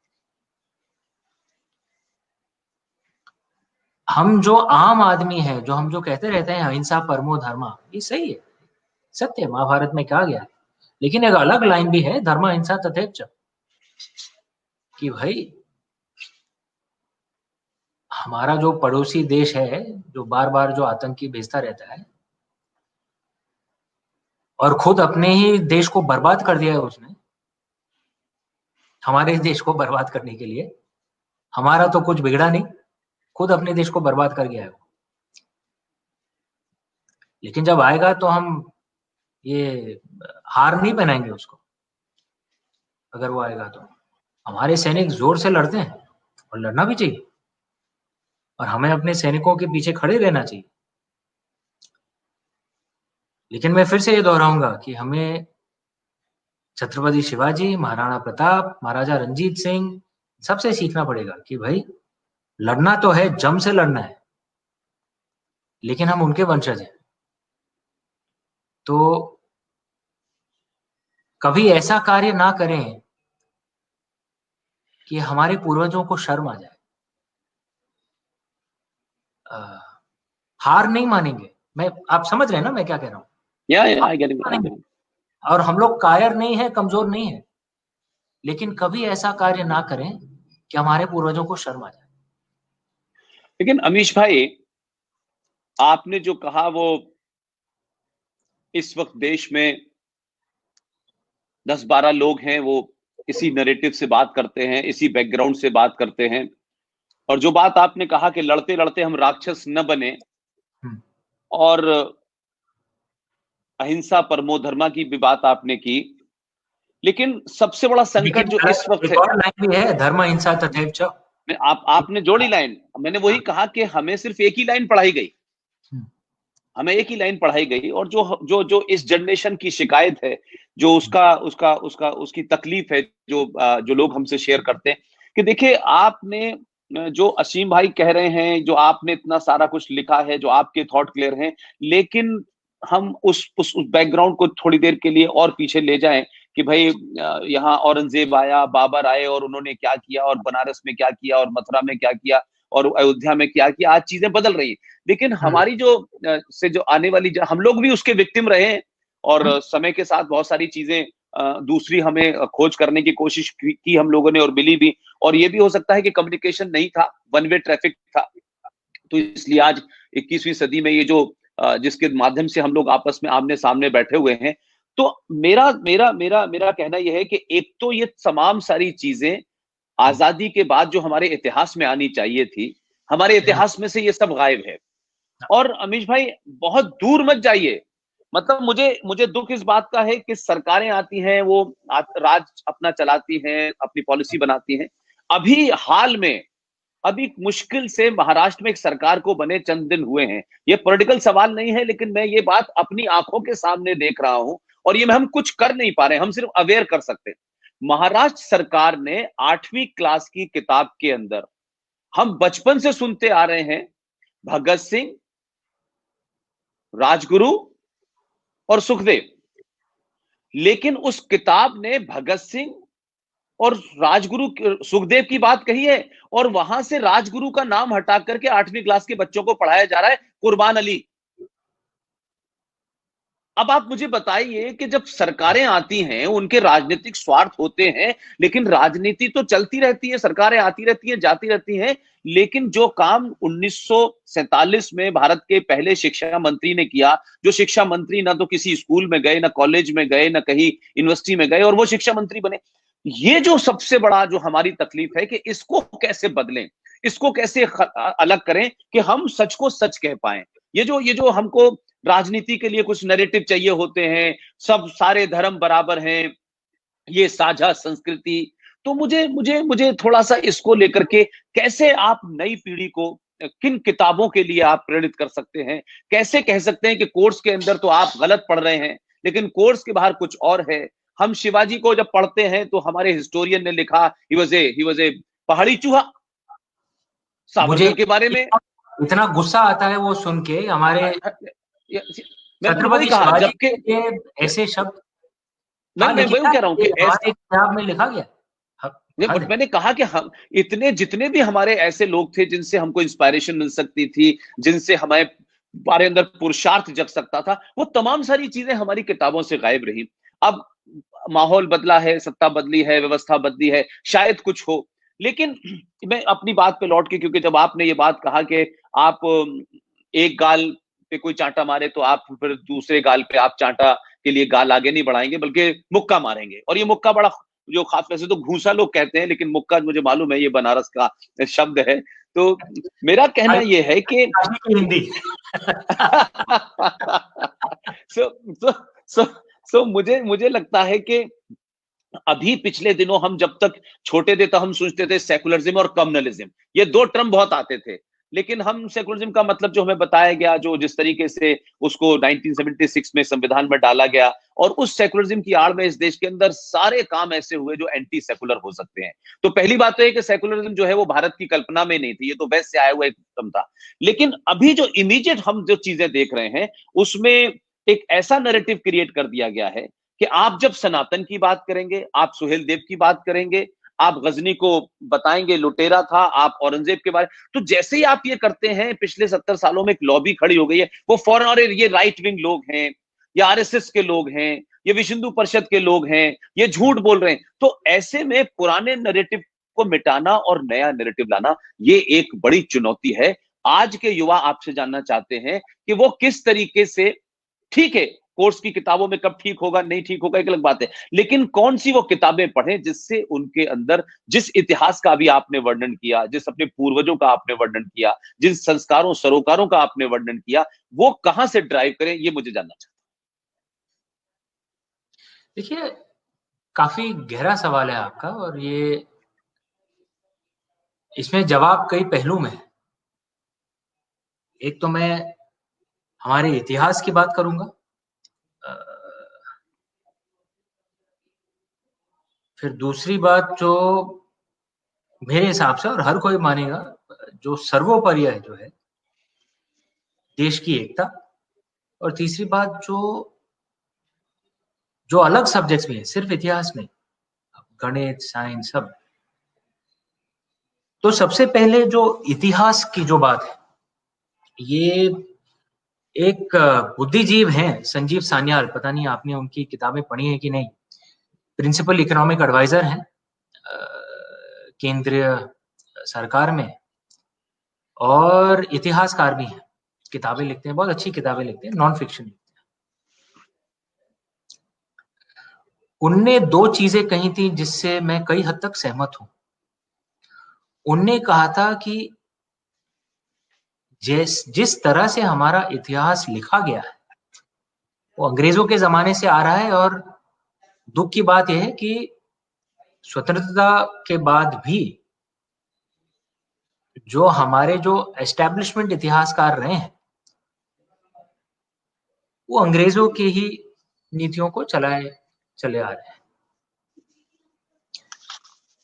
हम जो आम आदमी है, जो हम जो कहते रहते हैं अहिंसा परमो धर्मा, ये सही है, सत्य है, महाभारत में कहा गया है। लेकिन एक अलग लाइन भी है, धर्म अहिंसा तथैव च, कि भाई हमारा जो पड़ोसी देश है, जो बार बार जो आतंकी भेजता रहता है और खुद अपने ही देश को बर्बाद कर दिया है उसने, हमारे देश को बर्बाद करने के लिए, हमारा तो कुछ बिगड़ा नहीं, खुद अपने देश को बर्बाद कर गया है वो। लेकिन जब आएगा तो हम ये हार नहीं पहनाएंगे उसको। अगर वो आएगा तो हमारे सैनिक जोर से लड़ते हैं और लड़ना भी चाहिए, और हमें अपने सैनिकों के पीछे खड़े रहना चाहिए। लेकिन मैं फिर से ये दोहराऊंगा कि हमें छत्रपति शिवाजी, महाराणा प्रताप, महाराजा रंजीत सिंह सबसे सीखना पड़ेगा कि भाई लड़ना तो है, जम से लड़ना है, लेकिन हम उनके वंशज हैं। तो कभी ऐसा कार्य ना करें कि हमारे पूर्वजों को शर्म आ जाए। हार नहीं मानेंगे, मैं, आप समझ रहे हैं ना मैं क्या कह रहा हूँ? I get it. और हम लोग कायर नहीं है, कमजोर नहीं है, लेकिन कभी ऐसा कार्य ना करें कि हमारे पूर्वजों को शर्म आ जाए। लेकिन अमीश भाई, आपने जो कहा वो इस वक्त देश में 10-12 लोग हैं, वो इसी नैरेटिव से बात करते हैं, इसी बैकग्राउंड से बात करते हैं। और जो बात आपने कहा कि लड़ते लड़ते हम राक्षस न बने, और अहिंसा परमो धर्मा की भी बात आपने की, लेकिन सबसे बड़ा संकट जो इस वक्त है, और लाइन भी है, धर्म अहिंसा तथैव च। आपने जोड़ी लाइन, मैंने वही कहा कि हमें सिर्फ एक ही लाइन पढ़ाई गई, हमें एक ही लाइन पढ़ाई गई। और जो जो जो इस जनरेशन की शिकायत है, जो उसकी तकलीफ है, जो लोग हमसे शेयर करते हैं कि देखिए, आपने जो असीम भाई कह रहे हैं, जो आपने इतना सारा कुछ लिखा है, जो आपके थॉट क्लियर हैं, लेकिन हम उस बैकग्राउंड को थोड़ी देर के लिए और पीछे ले जाएं कि भाई यहाँ औरंगजेब आया, बाबर आए और उन्होंने क्या किया, और बनारस में क्या किया, और मथुरा में क्या किया, और अयोध्या में क्या किया। आज चीजें बदल रही है, लेकिन हमारी जो आने वाली, हम लोग भी उसके विक्टिम रहे हैं, और समय के साथ बहुत सारी चीजें दूसरी हमें खोज करने की कोशिश की हम लोगों ने, और मिली भी। और ये भी हो सकता है कि कम्युनिकेशन नहीं था, वन वे ट्रैफिक था, तो इसलिए आज 21वीं सदी में ये जो जिसके माध्यम से हम लोग आपस में आमने सामने बैठे हुए हैं। तो मेरा मेरा मेरा मेरा कहना यह है कि एक तो ये तमाम सारी चीजें आजादी के बाद जो हमारे इतिहास में आनी चाहिए थी, हमारे इतिहास में से ये सब गायब है। और अमीश भाई, बहुत दूर मत जाइए, मतलब मुझे दुख इस बात का है कि सरकारें आती हैं, वो राज अपना चलाती हैं, अपनी पॉलिसी बनाती हैं। अभी हाल में, अभी मुश्किल से महाराष्ट्र में एक सरकार को बने चंद दिन हुए हैं। ये पॉलिटिकल सवाल नहीं है, लेकिन मैं ये बात अपनी आंखों के सामने देख रहा हूं, और ये हम कुछ कर नहीं पा रहे, हम सिर्फ अवेयर कर सकते हैं। महाराष्ट्र सरकार ने 8वीं क्लास की किताब के अंदर, हम बचपन से सुनते आ रहे हैं, भगत सिंह, राजगुरु और सुखदेव, लेकिन उस किताब ने भगत सिंह और राजगुरु, सुखदेव की बात कही है, और वहां से राजगुरु का नाम हटा करके 8वीं क्लास के बच्चों को पढ़ाया जा रहा है कुर्बान अली। अब आप मुझे बताइए कि जब सरकारें आती हैं, उनके राजनीतिक स्वार्थ होते हैं, लेकिन राजनीति तो चलती रहती है, सरकारें आती रहती हैं, जाती रहती हैं, लेकिन जो काम 1947 में भारत के पहले शिक्षा मंत्री ने किया, जो शिक्षा मंत्री ना तो किसी स्कूल में गए, ना कॉलेज में गए, ना कहीं यूनिवर्सिटी में गए, और वो शिक्षा मंत्री बने, ये जो सबसे बड़ा जो हमारी तकलीफ है कि इसको कैसे बदलें, इसको कैसे अलग करें कि हम सच को सच कह पाए। ये जो हमको राजनीति के लिए कुछ नैरेटिव चाहिए होते हैं, सब सारे धर्म बराबर हैं, ये साझा संस्कृति, तो मुझे मुझे मुझे थोड़ा सा इसको लेकर के कैसे आप नई पीढ़ी को किन किताबों के लिए आप प्रेरित कर सकते हैं, कैसे कह सकते हैं कि कोर्स के अंदर तो आप गलत पढ़ रहे हैं, लेकिन कोर्स के बाहर कुछ और है। हम शिवाजी को जब पढ़ते हैं तो हमारे हिस्टोरियन ने लिखा ही वॉज ए पहाड़ी चूहा, मुझे सावरकर के बारे में। इतना गुस्सा आता है वो सुन के, हमारे मैं वही छत्रपति कहा, शिवाजी जबकि के ऐसे शब्द। मैं हाँ, मैं लेकिन वही कह रहा हूँ कि हमारे किताब में लिखा गया। हाँ बट मैंने कहा कि हम इतने जितने भी हमारे ऐसे लोग थे जिनसे हमको इंस्पायरेशन मिल सकती थी, जिनसे हमारे अंदर पुरुषार्थ जग सकता था, वो तमाम सारी चीजें हमारी किताबों से गायब रही। अब माहौल बदला है, सत्ता बदली है, व्यवस्था बदली है, शायद कुछ हो, लेकिन मैं अपनी बात पे लौट के, क्योंकि जब आपने ये बात कहा कि आप एक गाल पे कोई चांटा मारे तो आप फिर दूसरे गाल पे आप चांटा के लिए गाल आगे नहीं बढ़ाएंगे बल्कि मुक्का मारेंगे, और ये मुक्का बड़ा जो खास, वैसे तो घूसा लोग कहते हैं, लेकिन मुक्का मुझे मालूम है ये बनारस का शब्द है। तो मेरा कहना ये है कि हिंदी। सो सो सो सो मुझे लगता है कि अभी पिछले दिनों हम जब तक छोटे थे तो हम सोचते थे सेकुलरिज्म और कम्युनलिज्म, ये दो टर्म बहुत आते थे, लेकिन हम सेकुलरिज्म का मतलब जो हमें बताया गया, जो जिस तरीके से उसको 1976 में संविधान में डाला गया, और उस सेकुलरिज्म की आड़ में इस देश के अंदर सारे काम ऐसे हुए जो एंटी सेकुलर हो सकते हैं। तो पहली बात तो है कि सेकुलरिज्म जो है वो भारत की कल्पना में नहीं थी, ये तो वेस्ट से आया हुआ एक टर्म था। लेकिन अभी जो इमीडिएट हम जो चीजें देख रहे हैं, उसमें एक ऐसा नैरेटिव क्रिएट कर दिया गया है कि आप जब सनातन की बात करेंगे, आप सुहेल देव की बात करेंगे, आप गजनी को बताएंगे लुटेरा था, आप औरंगजेब के बारे, तो जैसे ही आप ये करते हैं, पिछले 70 सालों में एक लॉबी खड़ी हो गई है, वो फौरन, और ये राइट विंग लोग हैं, या आरएसएस के लोग हैं, ये विश्व हिंदू परिषद के लोग हैं, ये झूठ बोल रहे हैं। तो ऐसे में पुराने नैरेटिव को मिटाना और नया नैरेटिव लाना, ये एक बड़ी चुनौती है। आज के युवा आपसे जानना चाहते हैं कि वो किस तरीके से, ठीक है कोर्स की किताबों में कब ठीक होगा नहीं ठीक होगा एक अलग बात है, लेकिन कौन सी वो किताबें पढ़ें जिससे उनके अंदर जिस इतिहास का भी आपने वर्णन किया, जिस अपने पूर्वजों का आपने वर्णन किया, जिन संस्कारों सरोकारों का आपने वर्णन किया, वो कहां से ड्राइव करें, ये मुझे जानना चाहता हूँ। देखिए, काफी गहरा सवाल है आपका, और ये इसमें जवाब कई पहलू में है। एक तो मैं हमारे इतिहास की बात करूंगा, फिर दूसरी बात जो मेरे हिसाब से और हर कोई मानेगा, जो सर्वोपरि जो है देश की एकता, और तीसरी बात जो अलग सब्जेक्ट्स भी है, सिर्फ इतिहास नहीं, गणित, साइंस, सब। तो सबसे पहले जो इतिहास की जो बात है, ये एक बुद्धिजीव हैं संजीव सान्याल, पता नहीं आपने उनकी किताबें पढ़ी हैं कि नहीं, प्रिंसिपल इकोनॉमिक एडवाइजर हैं केंद्रीय सरकार में, और इतिहासकार भी हैं, किताबें लिखते हैं, बहुत अच्छी किताबें लिखते हैं, नॉन फिक्शन लिखते हैं। उनने दो चीजें कही थी जिससे मैं कई हद तक सहमत हूं। उनने कहा था कि जिस तरह से हमारा इतिहास लिखा गया है वो अंग्रेजों के जमाने से आ रहा है, और दुख की बात यह है कि स्वतंत्रता के बाद भी जो हमारे जो एस्टैब्लिशमेंट इतिहासकार रहे हैं वो अंग्रेजों की ही नीतियों को चलाए चले आ रहे हैं।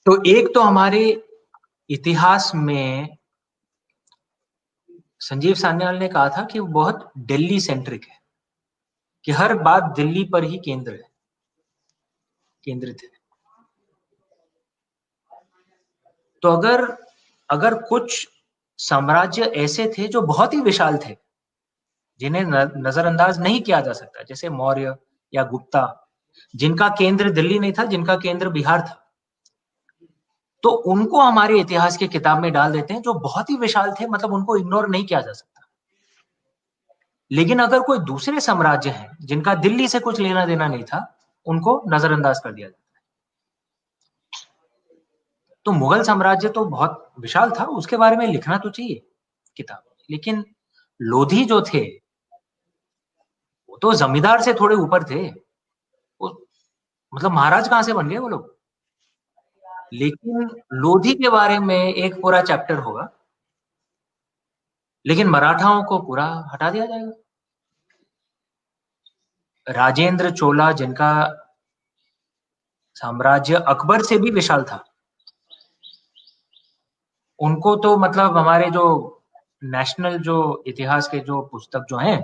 तो एक तो हमारे इतिहास में संजीव सान्याल ने कहा था कि वो बहुत दिल्ली सेंट्रिक है, कि हर बात दिल्ली पर ही केंद्रित है। तो अगर कुछ साम्राज्य ऐसे थे जो बहुत ही विशाल थे, जिन्हें नजरअंदाज नहीं किया जा सकता, जैसे मौर्य या गुप्ता, जिनका केंद्र दिल्ली नहीं था, जिनका केंद्र बिहार था, तो उनको हमारे इतिहास की किताब में डाल देते हैं, जो बहुत ही विशाल थे, मतलब उनको इग्नोर नहीं किया जा सकता। लेकिन अगर कोई दूसरे साम्राज्य हैं जिनका दिल्ली से कुछ लेना देना नहीं था, उनको नजरअंदाज कर दिया जाता है। तो मुगल साम्राज्य तो बहुत विशाल था, उसके बारे में लिखना तो चाहिए किताब, लेकिन लोधी जो थे वो तो जमींदार से थोड़े ऊपर थे, वो मतलब महाराज कहां से बन गए वो लोग। लेकिन लोधी के बारे में एक पूरा चैप्टर होगा, लेकिन मराठाओं को पूरा हटा दिया जाएगा। राजेंद्र चोला, जिनका साम्राज्य अकबर से भी विशाल था, उनको तो मतलब हमारे जो नेशनल जो इतिहास के जो पुस्तक जो हैं,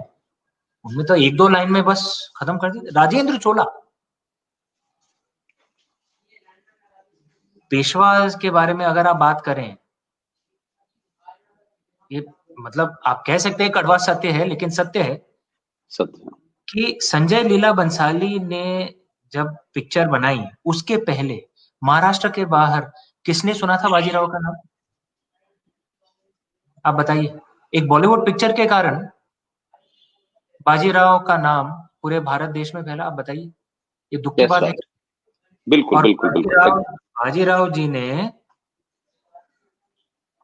उनमें तो एक दो लाइन में बस खत्म कर दिया। राजेंद्र चोला, पेशवा के बारे में अगर आप बात करें, ये मतलब आप कह सकते हैं कड़वा सत्य है, लेकिन सत्य है सत्य कि संजय लीला बंसाली ने जब पिक्चर बनाई, उसके पहले महाराष्ट्र के बाहर किसने सुना था बाजीराव का नाम? आप बताइए। एक बॉलीवुड पिक्चर के कारण बाजीराव का नाम पूरे भारत देश में फैला। आप बताइए, ये दुख की बात है। बिल्कुल और बिल्कुल बिल्कुल। बाजीराव जी ने,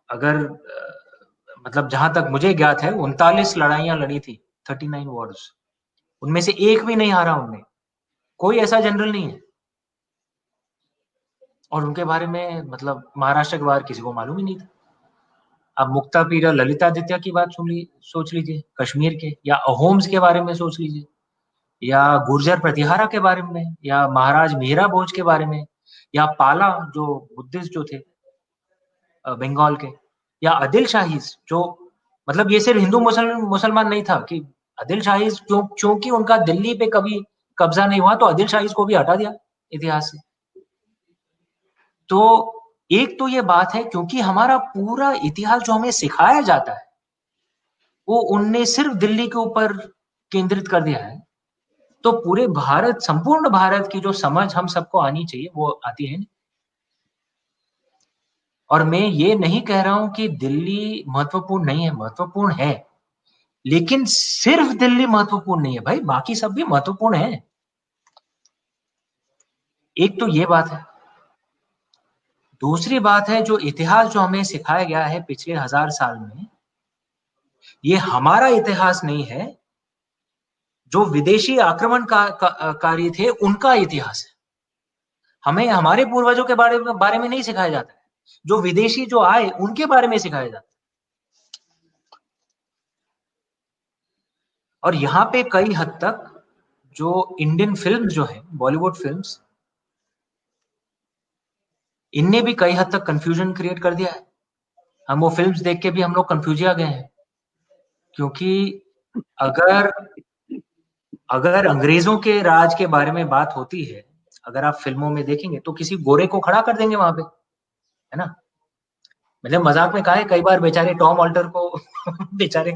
अगर मतलब जहां तक मुझे ज्ञात है, 39 लड़ाइयां लड़ी थी, 39 वॉर्स, उनमें से एक भी नहीं हारा उनने। कोई ऐसा जनरल नहीं है, और उनके बारे में मतलब महाराष्ट्र के बाहर किसी को मालूम ही नहीं था। अब मुक्तापीर ललितादित्य की बात सोच लीजिए, कश्मीर के, या अहोम्स के बारे में सोच लीजिए, या गुर्जर प्रतिहारा के बारे में, या महाराज मीरा भोज के बारे में, या पाला जो बुद्धिस्ट जो थे बंगाल के, या आदिल शाहीज जो, मतलब ये सिर्फ हिंदू मुसलमान नहीं था कि आदिल शाहीज क्योंकि उनका दिल्ली पे कभी कब्जा नहीं हुआ, तो आदिल शाहीज को भी हटा दिया इतिहास से। तो एक तो ये बात है, क्योंकि हमारा पूरा इतिहास जो हमें सिखाया जाता है, वो उनने सिर्फ दिल्ली के ऊपर केंद्रित कर दिया है। तो पूरे भारत, संपूर्ण भारत की जो समझ हम सबको आनी चाहिए, वो आती है। और मैं ये नहीं कह रहा हूं कि दिल्ली महत्वपूर्ण नहीं है, महत्वपूर्ण है, लेकिन सिर्फ दिल्ली महत्वपूर्ण नहीं है भाई, बाकी सब भी महत्वपूर्ण है। एक तो ये बात है। दूसरी बात है, जो इतिहास जो हमें सिखाया गया है पिछले 1000 साल में, ये हमारा इतिहास नहीं है, जो विदेशी आक्रमणकारी थे उनका इतिहास है। हमें हमारे पूर्वजों के बारे में नहीं सिखाया जाता है, जो विदेशी जो आए उनके बारे में सिखाया जाता है। और यहाँ पे कई हद तक जो इंडियन फिल्म जो है, बॉलीवुड फिल्म्स, इनने भी कई हद तक कंफ्यूजन क्रिएट कर दिया है। हम वो फिल्म्स देख के भी हम लोग कंफ्यूजिया गए हैं, क्योंकि अगर अगर अंग्रेजों के राज के बारे में बात होती है, अगर आप फिल्मों में देखेंगे, तो किसी गोरे को खड़ा कर देंगे वहां पे, है ना। मतलब मजाक में कहा है कई बार, बेचारे टॉम ऑल्टर को बेचारे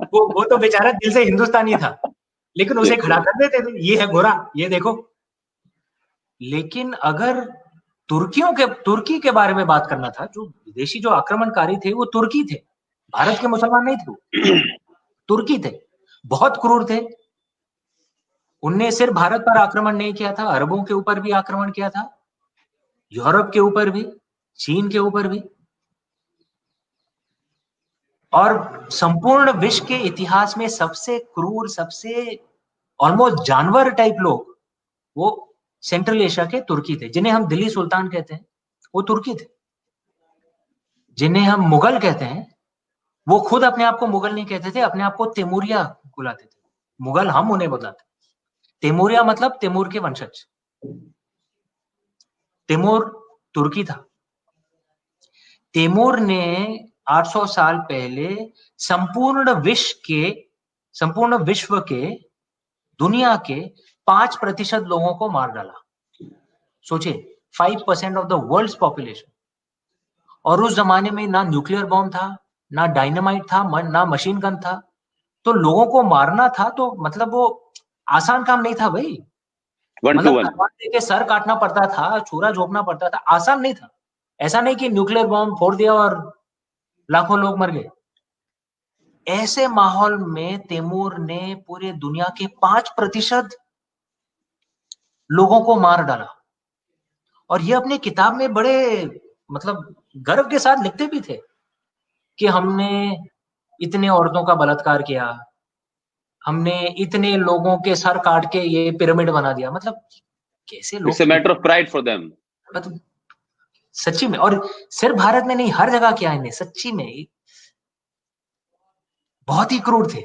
वो तो बेचारा दिल से हिंदुस्तानी था, लेकिन उसे खड़ा कर देते थे, ये है गोरा, ये देखो। लेकिन अगर तुर्की के बारे में बात करना था, जो विदेशी जो आक्रमणकारी थे वो तुर्की थे, भारत के मुसलमान नहीं थे, तुर्की थे, बहुत क्रूर थे। उनने सिर्फ भारत पर आक्रमण नहीं किया था, अरबों के ऊपर भी आक्रमण किया था, यूरोप के ऊपर भी, चीन के ऊपर भी। और संपूर्ण विश्व के इतिहास में सबसे क्रूर, सबसे ऑलमोस्ट जानवर टाइप लोग, वो सेंट्रल एशिया के तुर्की थे, जिन्हें हम दिल्ली सुल्तान कहते हैं, वो तुर्की थे। जिन्हें हम मुगल कहते हैं, वो खुद अपने आप को मुगल नहीं कहते थे, अपने आप को तैमूरिया बुलाते थे। मुगल हम उन्हें बुलाते, तैमूरिया मतलब तैमूर के वंशज। तैमूर तुर्की था। तैमूर ने 800 साल पहले संपूर्ण विश्व के, दुनिया के 5% लोगों को मार डाला। सोचिए, 5% ऑफ द वर्ल्ड पॉपुलेशन। और उस जमाने में ना न्यूक्लियर बॉम्ब था, ना डायनामाइट था, ना मशीन गन था, तो लोगों को मारना था तो मतलब वो आसान काम नहीं था भाई। 1 to मतलब 1। तलवार लेके सर काटना पड़ता था, छुरा झोंकना पड़ता था, आसान नहीं था। ऐसा नहीं कि न्यूक्लियर बॉम्ब फोड़ दिया और लाखों लोग मर गए। ऐसे माहौल में तैमूर ने पूरे दुनिया के 5% लोगों को मार डाला। और ये अपने किताब में बड़े मतलब गर्व के साथ लिखते भी थे कि हमने इतने औरतों का बलात्कार किया, हमने इतने लोगों के सर काट के ये पिरामिड बना दिया। मतलब कैसे इट्स अ लोग, matter of pride for them. मतलब सच्ची में। और सिर्फ भारत में नहीं, हर जगह किया इन्हें, सच्ची में बहुत ही क्रूर थे।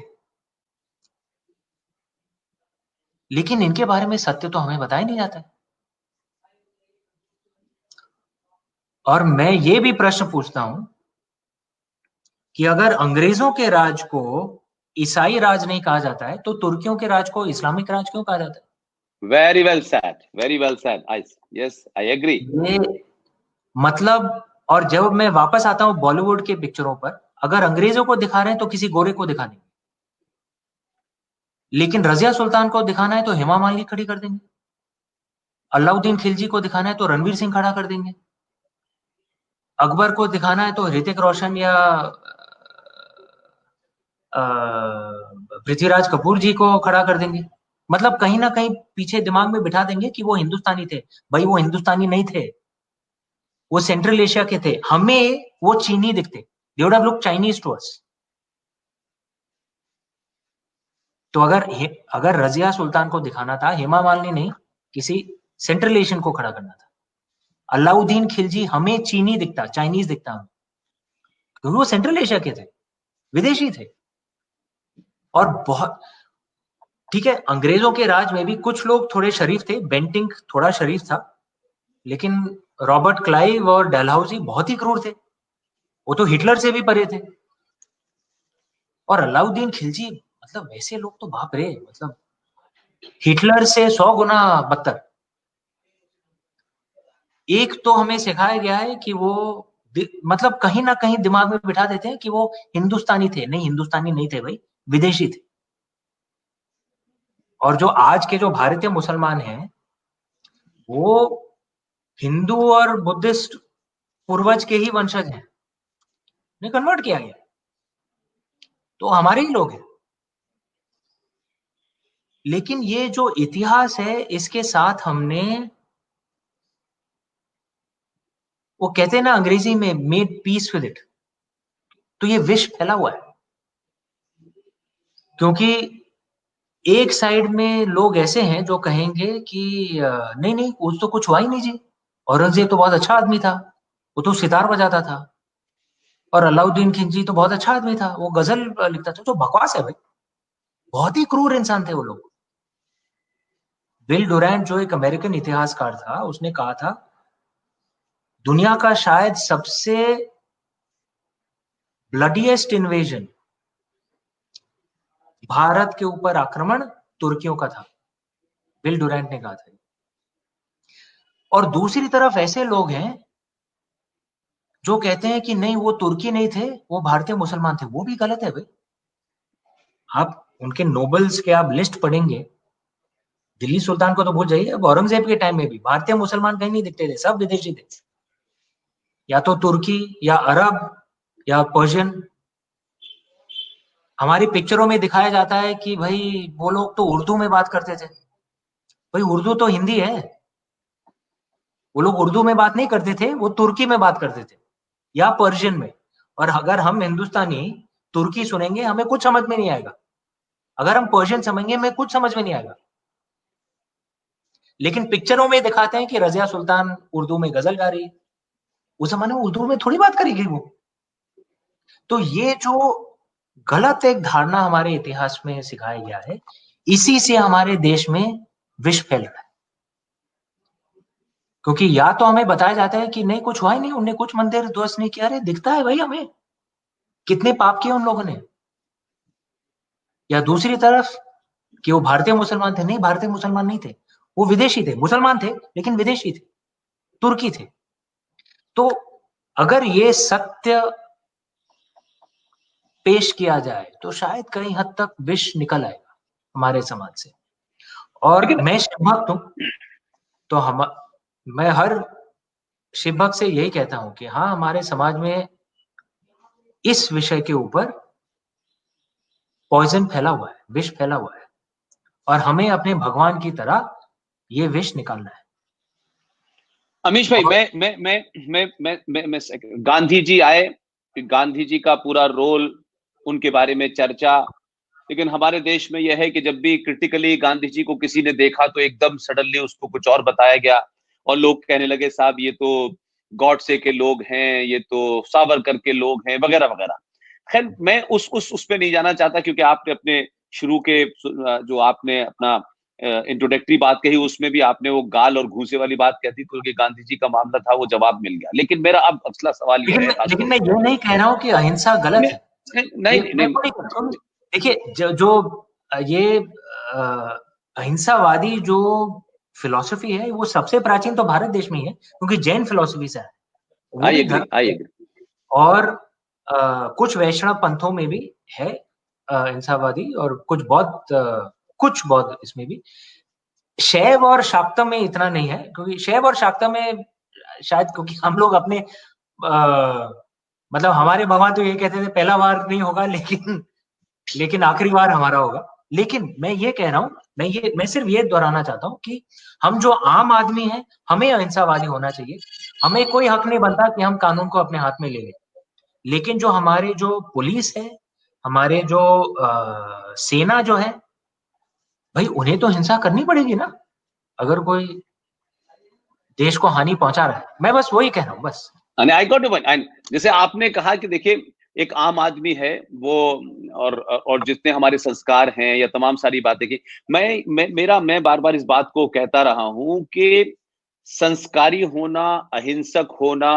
लेकिन इनके बारे में सत्य तो हमें बताया नहीं जाता है। और मैं ये भी प्रश्न पूछता हूं कि अगर अंग्रेजों के राज को ईसाई राज नहीं कहा जाता है तो तुर्कियों के राज को इस्लामिक राज क्यों कहा जाता है? Very well said, very well said. I yes, I agree. ये मतलब, और जब मैं वापस आता हूं बॉलीवुड के पिक्चरों पर, अगर अंग्रेजों को दिखा रहे हैं तो किसी गोरे को दिखा देंगे, लेकिन रजिया सुल्तान को दिखाना है तो हेमा मालिनी खड़ी कर देंगे, अलाउद्दीन खिलजी को दिखाना है तो रणवीर सिंह खड़ा कर देंगे, अकबर को दिखाना है तो ऋतिक रोशन या पृथ्वीराज कपूर जी को खड़ा कर देंगे। मतलब कहीं ना कहीं पीछे दिमाग में बिठा देंगे कि वो हिंदुस्तानी थे। भाई वो हिंदुस्तानी नहीं थे, वो सेंट्रल एशिया के थे। हमें वो चीनी दिखते, they would have looked Chinese to us. तो अगर रजिया सुल्तान को दिखाना था, हेमा मालिनी नहीं, किसी सेंट्रल एशियन को खड़ा करना था। अलाउद्दीन खिलजी हमें चीनी दिखता, चाइनीज दिखता हमें, क्योंकि वो सेंट्रल एशिया के थे, विदेशी थे। और बहुत ठीक है, अंग्रेजों के राज में भी कुछ लोग थोड़े शरीफ थे। बेंटिंक थोड़ा शरीफ था, लेकिन रॉबर्ट क्लाइव और डलहौजी बहुत ही क्रूर थे। वो तो हिटलर से भी परे थे। और अलाउद्दीन खिलजी, मतलब वैसे लोग तो बाप रे, मतलब हिटलर से 100 गुना बदतर। एक तो हमें सिखाया गया है कि वो मतलब कहीं ना कहीं दिमाग में बिठा देते हैं कि वो हिंदुस्तानी थे। नहीं, हिंदुस्तानी नहीं थे भाई, विदेशी थे। और जो आज के जो भारतीय मुसलमान हैं, वो हिंदू और बुद्धिस्ट पूर्वज के ही वंशज हैं, ने कन्वर्ट किया गया, तो हमारे ही लोग हैं। लेकिन ये जो इतिहास है, इसके साथ हमने, वो कहते हैं ना अंग्रेजी में, मेड पीस विद इट। तो ये विष फैला हुआ है, क्योंकि एक साइड में लोग ऐसे हैं जो कहेंगे कि नहीं नहीं, उस तो कुछ हुआ ही नहीं जी, औरंगजेब तो बहुत अच्छा आदमी था, वो तो सितार बजाता था। और अलाउद्दीन खिलजी तो बहुत अच्छा आदमी था, वो गजल लिखता था। जो बकवास है भाई, बहुत ही क्रूर इंसान थे वो लोग। विल डुरैंट जो एक अमेरिकन इतिहासकार था, उसने कहा था दुनिया का शायद सबसे ब्लडीएस्ट इन्वेजन, भारत के ऊपर आक्रमण तुर्कियों का था। विल डुरैंट ने कहा था। और दूसरी तरफ ऐसे लोग हैं जो कहते हैं कि नहीं, वो तुर्की नहीं थे, वो भारतीय मुसलमान थे। वो भी गलत है भाई। आप उनके नोबल्स के आप लिस्ट पढ़ेंगे, दिल्ली सुल्तान को तो भूल जाइए, अब औरंगजेब के टाइम में भी भारतीय मुसलमान कहीं नहीं दिखते थे, सब विदेशी थे। या तो तुर्की, या अरब, या पर्शियन। हमारी पिक्चरों में दिखाया जाता है कि भाई वो लोग तो उर्दू में बात करते थे। भाई उर्दू तो हिंदी है, वो लोग उर्दू में बात नहीं करते थे, वो तुर्की में बात करते थे या पर्शियन में। और अगर हम हिंदुस्तानी तुर्की सुनेंगे, हमें कुछ समझ में नहीं आएगा। अगर हम पर्शियन समझेंगे, हमें कुछ समझ में नहीं आएगा। लेकिन पिक्चरों में दिखाते हैं कि रजिया सुल्तान उर्दू में गजल गा रही है। उस जमाने में उर्दू में थोड़ी बात करेगी वो। तो ये जो गलत एक धारणा हमारे इतिहास में सिखाया गया है, इसी से हमारे देश में विष फैल रहा है। क्योंकि या तो हमें बताया जाता है कि नहीं कुछ हुआ ही नहीं, उन्हें कुछ मंदिर ध्वस्त नहीं किया। अरे दिखता है भाई हमें, कितने पाप किए उन लोगों ने। या दूसरी तरफ कि वो भारतीय मुसलमान थे। नहीं, भारतीय मुसलमान नहीं थे, वो विदेशी थे। मुसलमान थे लेकिन विदेशी थे, तुर्की थे। तो अगर ये सत्य पेश किया जाए तो शायद कई हद तक विष निकल आएगा हमारे समाज से। और लेकिन मैं शिव भक्त हूँ, तो मैं हर शिव भक्त से यही कहता हूँ कि हाँ, हमारे समाज में इस विषय के ऊपर पॉइजन फैला हुआ है, विष फैला हुआ है, और हमें अपने भगवान की तरह ये विष निकालना है। अमीश भाई, और मैं गांधी जी आए, गांधी जी का पूरा रोल, उनके बारे में चर्चा, लेकिन हमारे देश में यह है कि जब भी क्रिटिकली गांधी जी को किसी ने देखा तो एकदम सडनली उसको कुछ और बताया गया और लोग कहने लगे साहब ये तो गॉडसे के लोग हैं, ये तो सावरकर के लोग हैं, वगैरह वगैरह। खैर, मैं उस पे नहीं जाना चाहता, क्योंकि आपने अपने शुरू के जो आपने अपना इंट्रोडक्टरी बात कही, उसमें भी आपने वो गाल और घूसे वाली बात कहती, तो ये गांधी जी का मामला था, वो जवाब मिल गया। लेकिन मेरा अब अगला सवाल ये है, लेकिन खासतौर मैं ये नहीं कह रहा हूँ कि अहिंसा गलत है। नहीं ये नहीं मैं नहीं, वो नहीं कहता हूँ। देखिए, जो ये अहिंसावादी जो फिलॉसफी है, वो सबसे प्राचीन तो भारत देश में ही है, क्योंकि जैन फिलॉसफी से है, वो आई भी एग्री, धर्म आई है। एग्री। और कुछ वैष्णव पंथों में भी है अहिंसावादी, और कुछ बौद्ध इसमें भी। शैव और शाक्तम में इतना नहीं है, क्योंकि शैव और शाक्तम में शायद क्योंकि हम लोग अपने मतलब हमारे भगवान तो ये कहते थे पहला बार नहीं होगा, लेकिन आखिरी बार हमारा होगा। लेकिन मैं ये कह रहा हूँ, मैं सिर्फ ये दोहराना चाहता हूँ कि हम जो आम आदमी हैं, हमें अहिंसावादी होना चाहिए। हमें कोई हक नहीं बनता कि हम कानून को अपने हाथ में ले लें। लेकिन जो हमारे जो पुलिस है, हमारे जो सेना जो है, भाई उन्हें तो हिंसा करनी पड़ेगी ना, अगर कोई देश को हानि पहुंचा रहा है। मैं बस वही कह रहा हूँ, बस। I got you point. जैसे आपने कहा कि देखिए, एक आम आदमी है वो, और जितने हमारे संस्कार हैं या तमाम सारी बातें की, मैं बार बार इस बात को कहता रहा हूं कि संस्कारी होना, अहिंसक होना,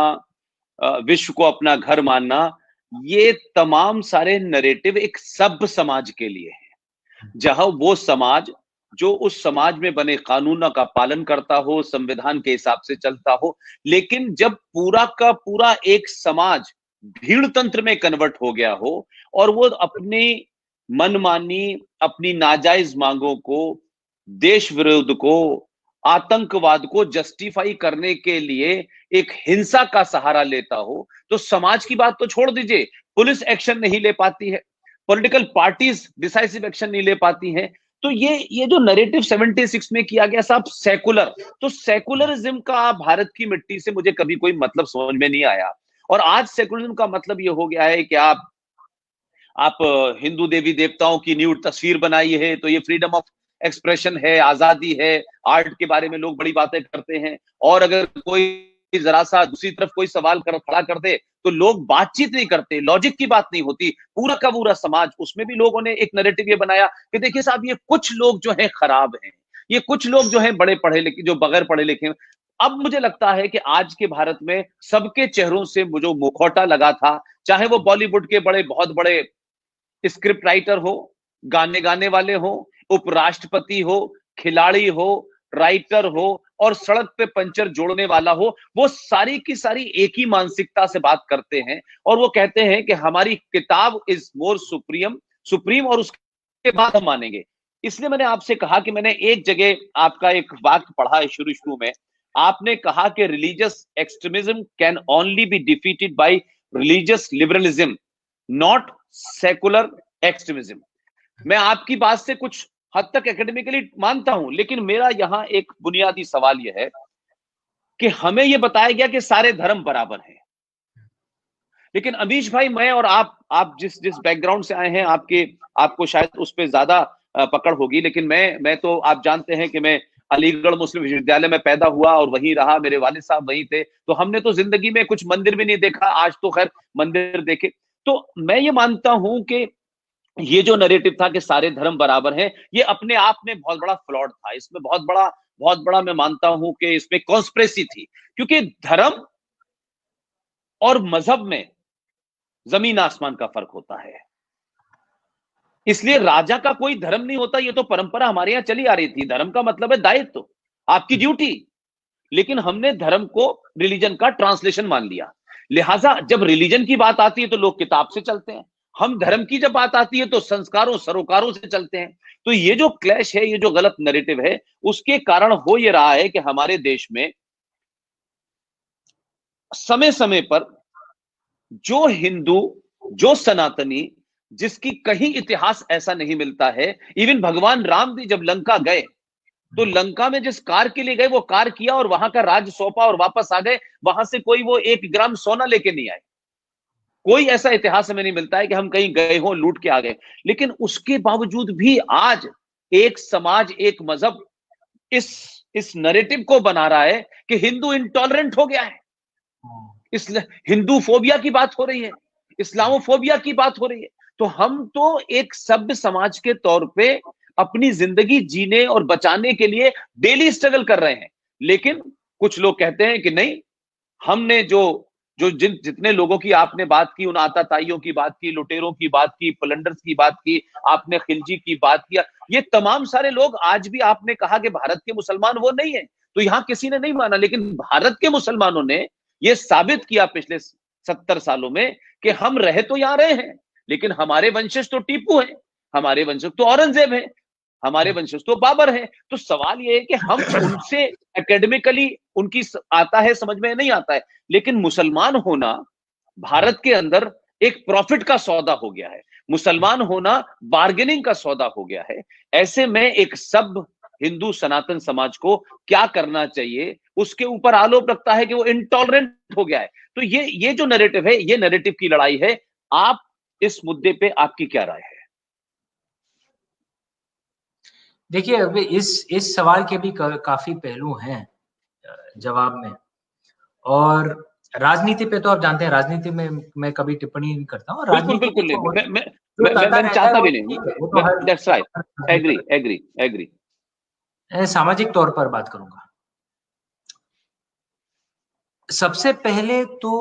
विश्व को अपना घर मानना, ये तमाम सारे नरेटिव एक सभ्य समाज के लिए है, जहां वो समाज जो उस समाज में बने कानूनों का पालन करता हो, संविधान के हिसाब से चलता हो। लेकिन जब पूरा का पूरा एक समाज भीड़ तंत्र में कन्वर्ट हो गया हो और वो अपनी मनमानी, अपनी नाजायज मांगों को, देश विरोध को, आतंकवाद को जस्टिफाई करने के लिए एक हिंसा का सहारा लेता हो, तो समाज की बात तो छोड़ दीजिए, पुलिस एक्शन नहीं ले पाती है, पॉलिटिकल पार्टीज डिसाइसिव एक्शन नहीं ले पाती हैं। तो ये जो नैरेटिव 76 में किया गया साहब, सेकुलर, तो सेकुलरिज्म का भारत की मिट्टी से मुझे कभी कोई मतलब समझ में नहीं आया। और आज सेकुलरिज्म का मतलब ये हो गया है कि आप हिंदू देवी देवताओं की न्यूड तस्वीर बनाई है तो ये फ्रीडम ऑफ एक्सप्रेशन है, आजादी है, आर्ट के बारे में लोग बड़ी बातें करते हैं। और अगर कोई जरा सा दूसरी तरफ कोई सवाल खड़ा कर दे तो लोग बातचीत नहीं करते, लॉजिक की बात नहीं होती। पूरा का पूरा समाज, उसमें भी लोगों ने एक नैरेटिव ये बनाया कि देखिए साहब, ये कुछ लोग जो हैं खराब हैं, ये कुछ लोग जो हैं बड़े पढ़े लिखे, जो बगैर पढ़े लिखे। अब मुझे लगता है कि आज के भारत में सबके चेहरों से जो मुखौटा लगा था, चाहे वो बॉलीवुड के बड़े बहुत बड़े स्क्रिप्ट राइटर हो, गाने गाने वाले हो, उपराष्ट्रपति हो, खिलाड़ी हो, राइटर हो और सड़क पे पंचर जोड़ने वाला हो, वो सारी की सारी एक ही मानसिकता से बात करते हैं और वो कहते हैं कि हमारी किताब इज मोर सुप्रीम और उसके बाद हम मानेंगे। इसलिए मैंने आपसे कहा कि मैंने एक जगह आपका एक वाक्य पढ़ा है शुरू में, आपने कहा कि religious extremism can only be defeated by religious liberalism, not secular extremism. मैं आपकी बात से कुछ हद तक एकेडमिकली मानता हूं, लेकिन मेरा यहां एक बुनियादी सवाल यह है कि हमें यह बताया गया कि सारे धर्म बराबर हैं। लेकिन अमीश भाई, मैं और आप जिस बैकग्राउंड से आए हैं, आपको शायद उस पर ज्यादा पकड़ होगी, लेकिन मैं तो आप जानते हैं कि मैं अलीगढ़ मुस्लिम विश्वविद्यालय में पैदा हुआ और वहीं रहा, मेरे वालिद साहब वहीं थे, तो हमने तो जिंदगी में कुछ मंदिर भी नहीं देखा, आज तो खैर मंदिर देखे। तो मैं ये मानता हूं कि ये जो नैरेटिव था कि सारे धर्म बराबर हैं, ये अपने आप में बहुत बड़ा फ्लॉड था। इसमें बहुत बड़ा मैं मानता हूं कि इसमें कॉन्स्पिरेसी थी, क्योंकि धर्म और मजहब में जमीन आसमान का फर्क होता है। इसलिए राजा का कोई धर्म नहीं होता, ये तो परंपरा हमारे यहां चली आ रही थी। धर्म का मतलब है दायित्व, आपकी ड्यूटी। लेकिन हमने धर्म को रिलीजन का ट्रांसलेशन मान लिया। लिहाजा जब रिलीजन की बात आती है तो लोग किताब से चलते हैं। हम धर्म की जब बात आती है तो संस्कारों सरोकारों से चलते हैं। तो ये जो क्लैश है, ये जो गलत नैरेटिव है, उसके कारण हो ये रहा है कि हमारे देश में समय समय पर जो हिंदू, जो सनातनी, जिसकी कहीं इतिहास ऐसा नहीं मिलता है, इवन भगवान राम भी जब लंका गए तो लंका में जिस कार के लिए गए वो कार किया और वहां का राज सौंपा और वापस आ गए। वहां से कोई वो 1 ग्राम सोना लेके नहीं आए। कोई ऐसा इतिहास हमें नहीं मिलता है कि हम कहीं गए हो लूट के आ गए। लेकिन उसके बावजूद भी आज एक समाज, एक मजहब इस नैरेटिव को बना रहा है कि हिंदू इंटॉलरेंट हो गया है। इस हिंदू फोबिया की बात हो रही है, इस्लामोफोबिया की बात हो रही है। तो हम तो एक सभ्य समाज के तौर पे अपनी जिंदगी जीने और बचाने के लिए डेली स्ट्रगल कर रहे हैं। लेकिन कुछ लोग कहते हैं कि नहीं, हमने जो जो जितने लोगों की आपने बात की, उन आताताइयों की बात की, लुटेरों की बात की, प्लंडर्स की बात की, आपने खिलजी की बात किया, ये तमाम सारे लोग आज भी आपने कहा कि भारत के मुसलमान वो नहीं है, तो यहां किसी ने नहीं माना। लेकिन भारत के मुसलमानों ने ये साबित किया पिछले 70 सालों में कि हम रहे तो यहां रहे हैं, लेकिन हमारे वंशज तो टीपू है, हमारे वंशज तो औरंगजेब है, हमारे वंशज तो बाबर है। तो सवाल ये है कि हम उनसे एकेडमिकली उनकी आता है समझ में नहीं आता है, लेकिन मुसलमान होना भारत के अंदर एक प्रॉफिट का सौदा हो गया है, मुसलमान होना बार्गेनिंग का सौदा हो गया है। ऐसे में एक सब हिंदू सनातन समाज को क्या करना चाहिए, उसके ऊपर आरोप लगता है कि वो इंटॉलरेंट हो गया है। तो ये जो नैरेटिव है, ये नैरेटिव की लड़ाई है। आप इस मुद्दे पे आपकी क्या राय है? देखिए, अभी इस सवाल के भी काफी पहलू हैं जवाब में। और राजनीति पे तो आप जानते हैं, राजनीति में मैं कभी टिप्पणी नहीं करता हूँ। बिल्कुल राजनीति बिल्कुल में नहीं, जो चलता मैं रहता है चाहता वो भी नहीं। ठीक है, वो तो हर दैट्स राइट, आदमी एग्री करता एग्री एग्री। है। सामाजिक तौर पर बात करूंगा। सबसे पहले तो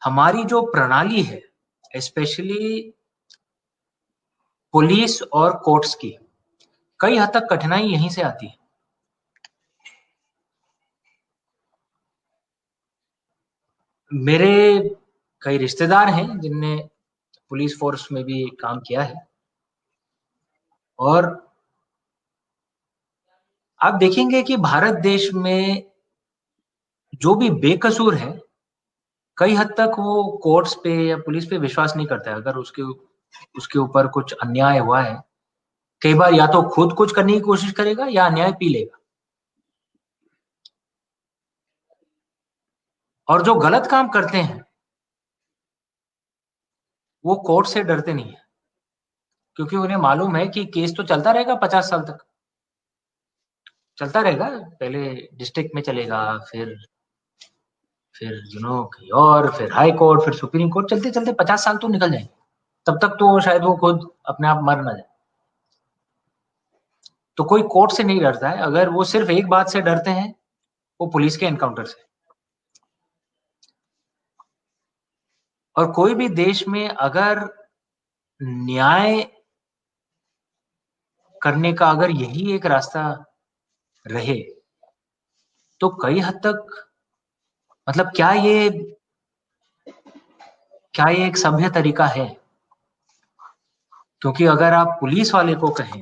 हमारी जो प्रणाली है, स्पेशली पुलिस और कोर्ट्स की, कई हद तक कठिनाई यहीं से आती है। मेरे कई रिश्तेदार हैं जिनने पुलिस फोर्स में भी काम किया है, और आप देखेंगे कि भारत देश में जो भी बेकसूर है, कई हद तक वो कोर्ट्स पे या पुलिस पे विश्वास नहीं करता है। अगर उसके ऊपर कुछ अन्याय हुआ है, कई बार या तो खुद कुछ करने की कोशिश करेगा या अन्याय पी लेगा। और जो गलत काम करते हैं वो कोर्ट से डरते नहीं है, क्योंकि उन्हें मालूम है कि केस तो चलता रहेगा 50 साल तक, चलता रहेगा। पहले डिस्ट्रिक्ट में चलेगा, फिर कहीं और, फिर हाई कोर्ट, फिर सुप्रीम कोर्ट, चलते चलते 50 साल तो निकल जाएंगे। तब तक तो शायद वो खुद अपने आप मर ना जाए। तो कोई कोर्ट से नहीं डरता है। अगर वो सिर्फ एक बात से डरते हैं, वो पुलिस के एनकाउंटर से। और कोई भी देश में अगर न्याय करने का अगर यही एक रास्ता रहे, तो कई हद तक, मतलब क्या ये एक सभ्य तरीका है? क्योंकि अगर आप पुलिस वाले को कहें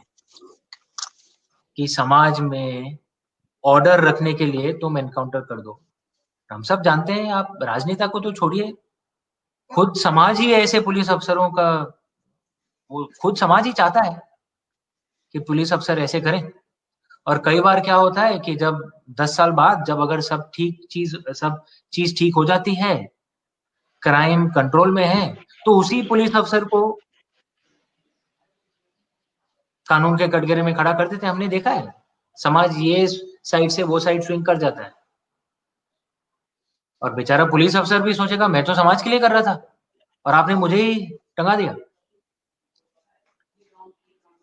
कि समाज में ऑर्डर रखने के लिए तुम एनकाउंटर कर दो, हम सब जानते हैं, आप राजनेता को तो छोड़िए, खुद समाज ही ऐसे पुलिस अफसरों का, वो खुद समाज ही चाहता है कि पुलिस अफसर ऐसे करें। और कई बार क्या होता है कि जब 10 साल बाद, जब अगर सब चीज ठीक हो जाती है, क्राइम कंट्रोल में है, तो उसी पुलिस अफसर को कानून के कटघरे में खड़ा कर देते हैं। हमने देखा है, समाज ये साइड से वो साइड स्विंग कर जाता है, और बेचारा पुलिस अफसर भी सोचेगा मैं तो समाज के लिए कर रहा था और आपने मुझे ही टंगा दिया।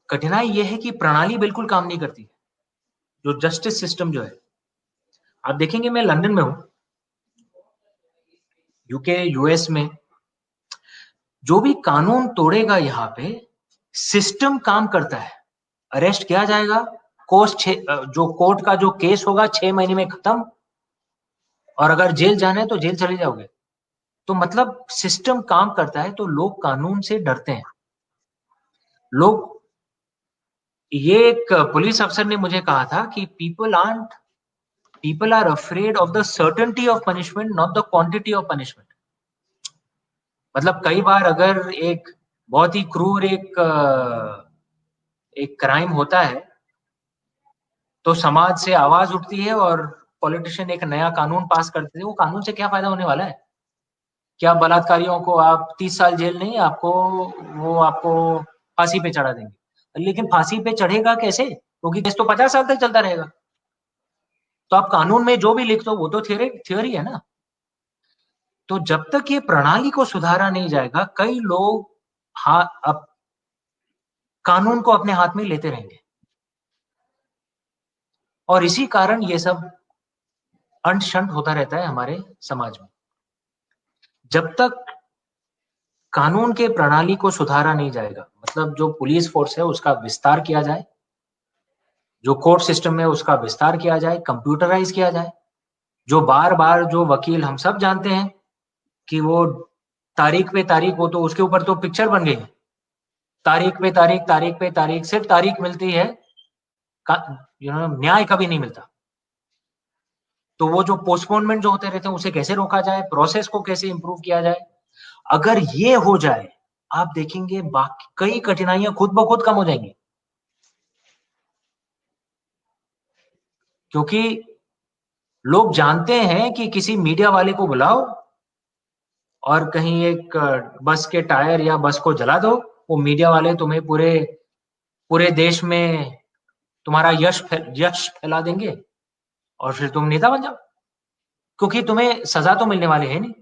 कठिनाई यह है कि प्रणाली बिल्कुल काम नहीं करती, जो जस्टिस सिस्टम जो है। आप देखेंगे, मैं लंदन में हूं, यूके, यूएस में, जो भी कानून तोड़ेगा यहाँ पे, सिस्टम काम करता है। अरेस्ट किया जाएगा, जो कोर्ट का जो केस होगा 6 महीने में खत्म, और अगर जेल जाना है तो जेल चले जाओगे। तो मतलब सिस्टम काम करता है तो लोग कानून से डरते हैं। लोग, ये एक पुलिस अफसर ने मुझे कहा था कि people are afraid of the certainty of punishment, not the quantity of punishment. मतलब कई बार अगर एक बहुत ही क्रूर एक क्राइम होता है तो समाज से आवाज उठती है और पॉलिटिशियन एक नया कानून पास करते हैं। वो कानून से क्या फायदा होने वाला है? क्या बलात्कारियों को आप 30 साल जेल नहीं, आपको फांसी पे चढ़ा देंगे। लेकिन फांसी पे चढ़ेगा कैसे? क्योंकि केस तो 50 साल तक चलता रहेगा। तो आप कानून में जो भी लिख दो वो तो थियोरी है ना। तो जब तक ये प्रणाली को सुधारा नहीं जाएगा, कई लोग अब कानून को अपने हाथ में लेते रहेंगे और इसी कारण ये सब अंट शंट होता रहता है हमारे समाज में। जब तक कानून के प्रणाली को सुधारा नहीं जाएगा, मतलब जो पुलिस फोर्स है उसका विस्तार किया जाए, जो कोर्ट सिस्टम है उसका विस्तार किया जाए, कंप्यूटराइज किया जाए, जो बार बार जो वकील हम सब जानते हैं कि वो तारीख पे तारीख, वो तो उसके ऊपर तो पिक्चर बन गई है, तारीख पे तारीख, तारीख पे तारीख, सिर्फ तारीख मिलती है, न्याय कभी नहीं मिलता। तो वो जो पोस्टपोनमेंट जो होते रहते हैं उसे कैसे रोका जाए, प्रोसेस को कैसे इंप्रूव किया जाए, अगर ये हो जाए आप देखेंगे बाकी कई कठिनाइयां खुद ब खुद कम हो जाएंगी। क्योंकि लोग जानते हैं कि किसी मीडिया वाले को बुलाओ और कहीं एक बस के टायर या बस को जला दो, वो मीडिया वाले तुम्हें पूरे पूरे देश में तुम्हारा यश फैला देंगे और फिर तुम नेता बन जाओ, क्योंकि तुम्हें सजा तो मिलने वाली है नहीं,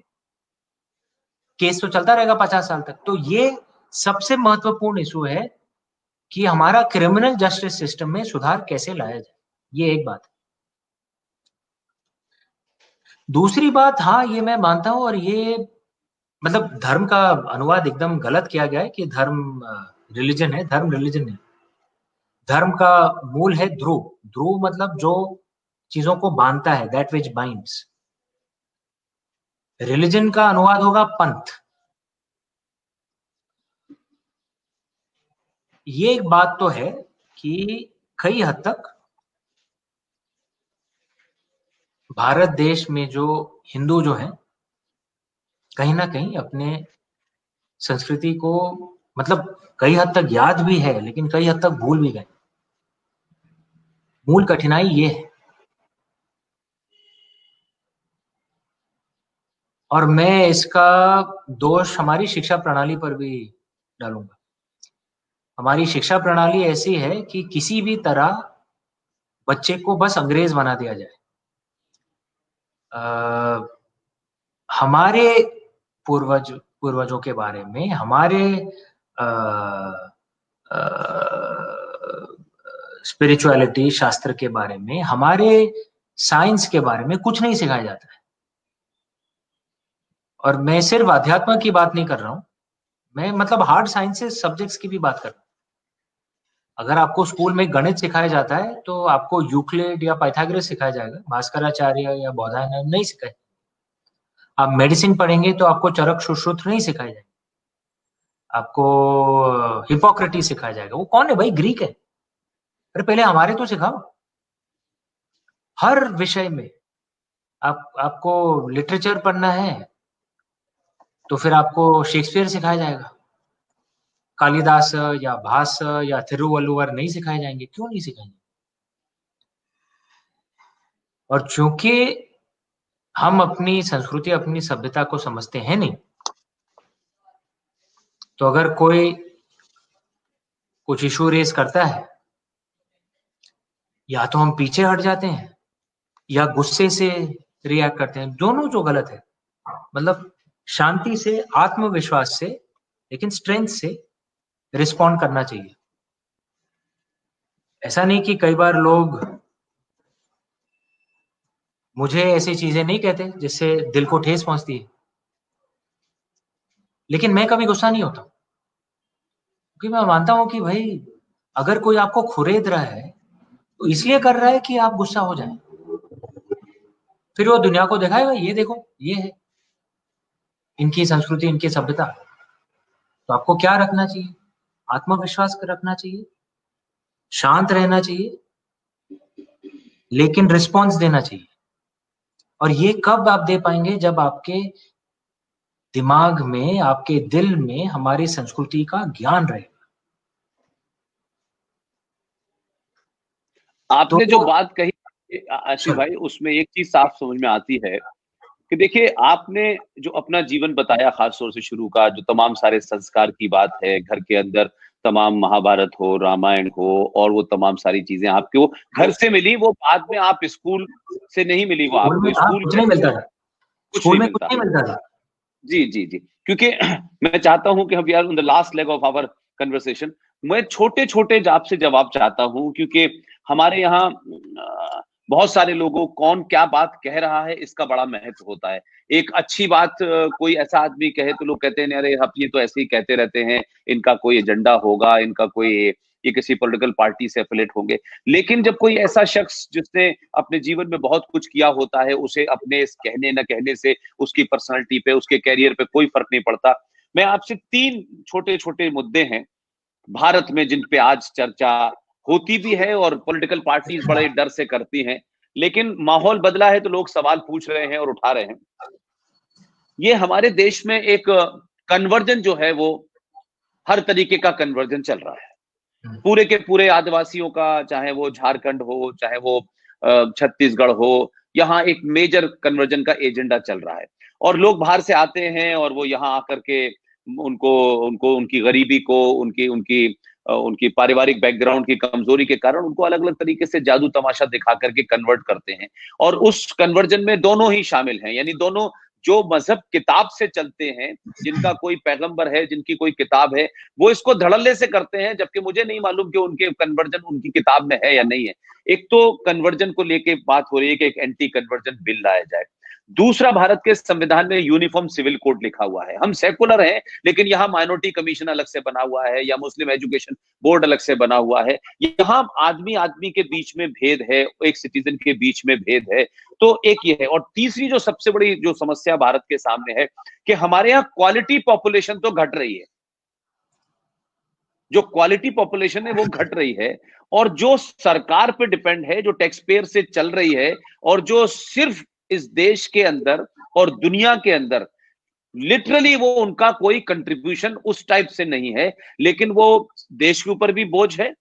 केस तो चलता रहेगा 50 साल तक। तो ये सबसे महत्वपूर्ण इशू है कि हमारा क्रिमिनल जस्टिस सिस्टम में सुधार कैसे लाया जाए, ये एक बात है। दूसरी बात, हाँ ये मैं मानता हूं, और ये मतलब धर्म का अनुवाद एकदम गलत किया गया है कि धर्म रिलीजन है। धर्म रिलीजन नहीं, धर्म का मूल है ध्रुव। ध्रुव मतलब जो चीजों को बांधता है, दैट विच बाइंड्स। रिलीजन का अनुवाद होगा पंथ। ये एक बात तो है कि कई हद तक भारत देश में जो हिंदू जो है कहीं ना कहीं अपने संस्कृति को मतलब कई हद तक याद भी है, लेकिन कई हद तक भूल भी गए। मूल कठिनाई ये है। और मैं इसका दोष हमारी शिक्षा प्रणाली पर भी डालूंगा। हमारी शिक्षा प्रणाली ऐसी है कि किसी भी तरह बच्चे को बस अंग्रेज बना दिया जाए। हमारे पूर्वजों के बारे में, हमारे स्पिरिचुअलिटी शास्त्र के बारे में, हमारे साइंस के बारे में कुछ नहीं सिखाया जाता है। और मैं सिर्फ अध्यात्म की बात नहीं कर रहा हूं, मैं मतलब हार्ड साइंसेस सब्जेक्ट्स की भी बात कर रहा हूं। अगर आपको स्कूल में गणित सिखाया जाता है तो आपको यूक्लिड या पाइथागोरस सिखाया जाएगा, भास्कराचार्य या बौधायन नहीं सिखाए। आप मेडिसिन पढ़ेंगे तो आपको चरक सुश्रुत नहीं सिखाया जाएगा, आपको हिपोक्रेटिस सिखाया जाएगा। वो कौन है भाई? ग्रीक है। अरे पहले हमारे तो सिखाओ। हर विषय में आपको लिटरेचर पढ़ना है तो फिर आपको शेक्सपियर सिखाया जाएगा, कालिदास या भास या थिरुवल्लुवर नहीं सिखाए जाएंगे। क्यों नहीं सिखाएंगे? और चूंकि हम अपनी संस्कृति, अपनी सभ्यता को समझते हैं नहीं, तो अगर कोई कुछ इशू रेज करता है, या तो हम पीछे हट जाते हैं या गुस्से से रिएक्ट करते हैं, दोनों जो गलत है। मतलब शांति से, आत्मविश्वास से, लेकिन स्ट्रेंथ से रिस्पॉन्ड करना चाहिए। ऐसा नहीं कि कई बार लोग मुझे ऐसी चीजें नहीं कहते जिससे दिल को ठेस पहुंचती है, लेकिन मैं कभी गुस्सा नहीं होता, क्योंकि मैं मानता हूं कि भाई अगर कोई आपको खुरेद रहा है तो इसलिए कर रहा है कि आप गुस्सा हो जाए, फिर वो दुनिया को दिखाएगा ये देखो ये है। इनकी संस्कृति, इनकी सभ्यता, तो आपको क्या रखना चाहिए? आत्मविश्वास रखना चाहिए, शांत रहना चाहिए, लेकिन रिस्पॉन्स देना चाहिए। और ये कब आप दे पाएंगे? जब आपके दिमाग में, आपके दिल में हमारी संस्कृति का ज्ञान रहेगा। आपने जो तो बात कही आशीष सर, भाई, उसमें एक चीज साफ समझ में आती है कि देखिए, आपने जो अपना जीवन बताया खास तौर से शुरू का, जो तमाम सारे संस्कार की बात है, घर के अंदर तमाम महाभारत हो, रामायण हो, और वो तमाम सारी चीजें आपको घर से मिली, वो बाद में आप स्कूल से नहीं मिली, वो स्कूल में आपको था, स्कूल कुछ के नहीं मिलता अंदर था। कुछ स्कूल नहीं में कुछ मिलता। नहीं मिलता था। जी जी जी, क्योंकि मैं चाहता हूं कि हम यार, in the last leg of our conversation, मैं छोटे छोटे आपसे जवाब चाहता हूं, क्योंकि हमारे यहाँ बहुत सारे लोगों, कौन क्या बात कह रहा है इसका बड़ा महत्व होता है। एक अच्छी बात कोई ऐसा आदमी कहे तो लोग कहते हैं अरे हम ये तो ऐसे ही कहते रहते हैं, इनका कोई एजेंडा होगा, इनका कोई, ये किसी पॉलिटिकल पार्टी से एफिलेट होंगे। लेकिन जब कोई ऐसा शख्स जिसने अपने जीवन में बहुत कुछ किया होता है, उसे अपने इस कहने न कहने से उसकी पर्सनालिटी पे, उसके कैरियर पे कोई फर्क नहीं पड़ता। मैं आपसे 3 छोटे छोटे मुद्दे हैं भारत में जिन पे आज चर्चा होती भी है और पॉलिटिकल पार्टीज बड़े डर से करती हैं, लेकिन माहौल बदला है तो लोग सवाल पूछ रहे हैं और उठा रहे हैं। ये हमारे देश में एक कन्वर्जन जो है, वो हर तरीके का कन्वर्जन चल रहा है, पूरे के पूरे आदिवासियों का, चाहे वो झारखंड हो, चाहे वो छत्तीसगढ़ हो, यहाँ एक मेजर कन्वर्जन का एजेंडा चल रहा है। और लोग बाहर से आते हैं और वो यहाँ आकर के उनको उनको उनकी गरीबी को, उनकी उनकी उनकी पारिवारिक बैकग्राउंड की कमजोरी के कारण उनको अलग अलग तरीके से जादू तमाशा दिखा करके कन्वर्ट करते हैं। और उस कन्वर्जन में दोनों ही शामिल हैं, यानी दोनों, जो मजहब किताब से चलते हैं, जिनका कोई पैगंबर है, जिनकी कोई किताब है, वो इसको धड़ल्ले से करते हैं, जबकि मुझे नहीं मालूम कि उनके कन्वर्जन उनकी किताब में है या नहीं है। एक तो कन्वर्जन को लेके बात हो रही है कि एक एंटी कन्वर्जन बिल लाया जाए। दूसरा, भारत के संविधान में यूनिफॉर्म सिविल कोड लिखा हुआ है। हम सेकुलर हैं, लेकिन यहाँ माइनॉरिटी कमीशन अलग से बना हुआ है, या मुस्लिम एजुकेशन बोर्ड अलग से बना हुआ है। यहाँ आदमी आदमी के बीच में भेद है, एक सिटीजन के बीच में भेद है। तो एक ये है। और तीसरी जो सबसे बड़ी जो समस्या भारत के सामने है, कि हमारे यहाँ क्वालिटी पॉपुलेशन तो घट रही है, जो क्वालिटी पॉपुलेशन है वो घट रही है, और जो सरकार पे डिपेंड है, जो टैक्स पेयर से चल रही है, और जो सिर्फ इस देश के अंदर और दुनिया के अंदर लिटरली वो उनका कोई कंट्रीब्यूशन उस टाइप से नहीं है, लेकिन वो देश के ऊपर भी बोझ है,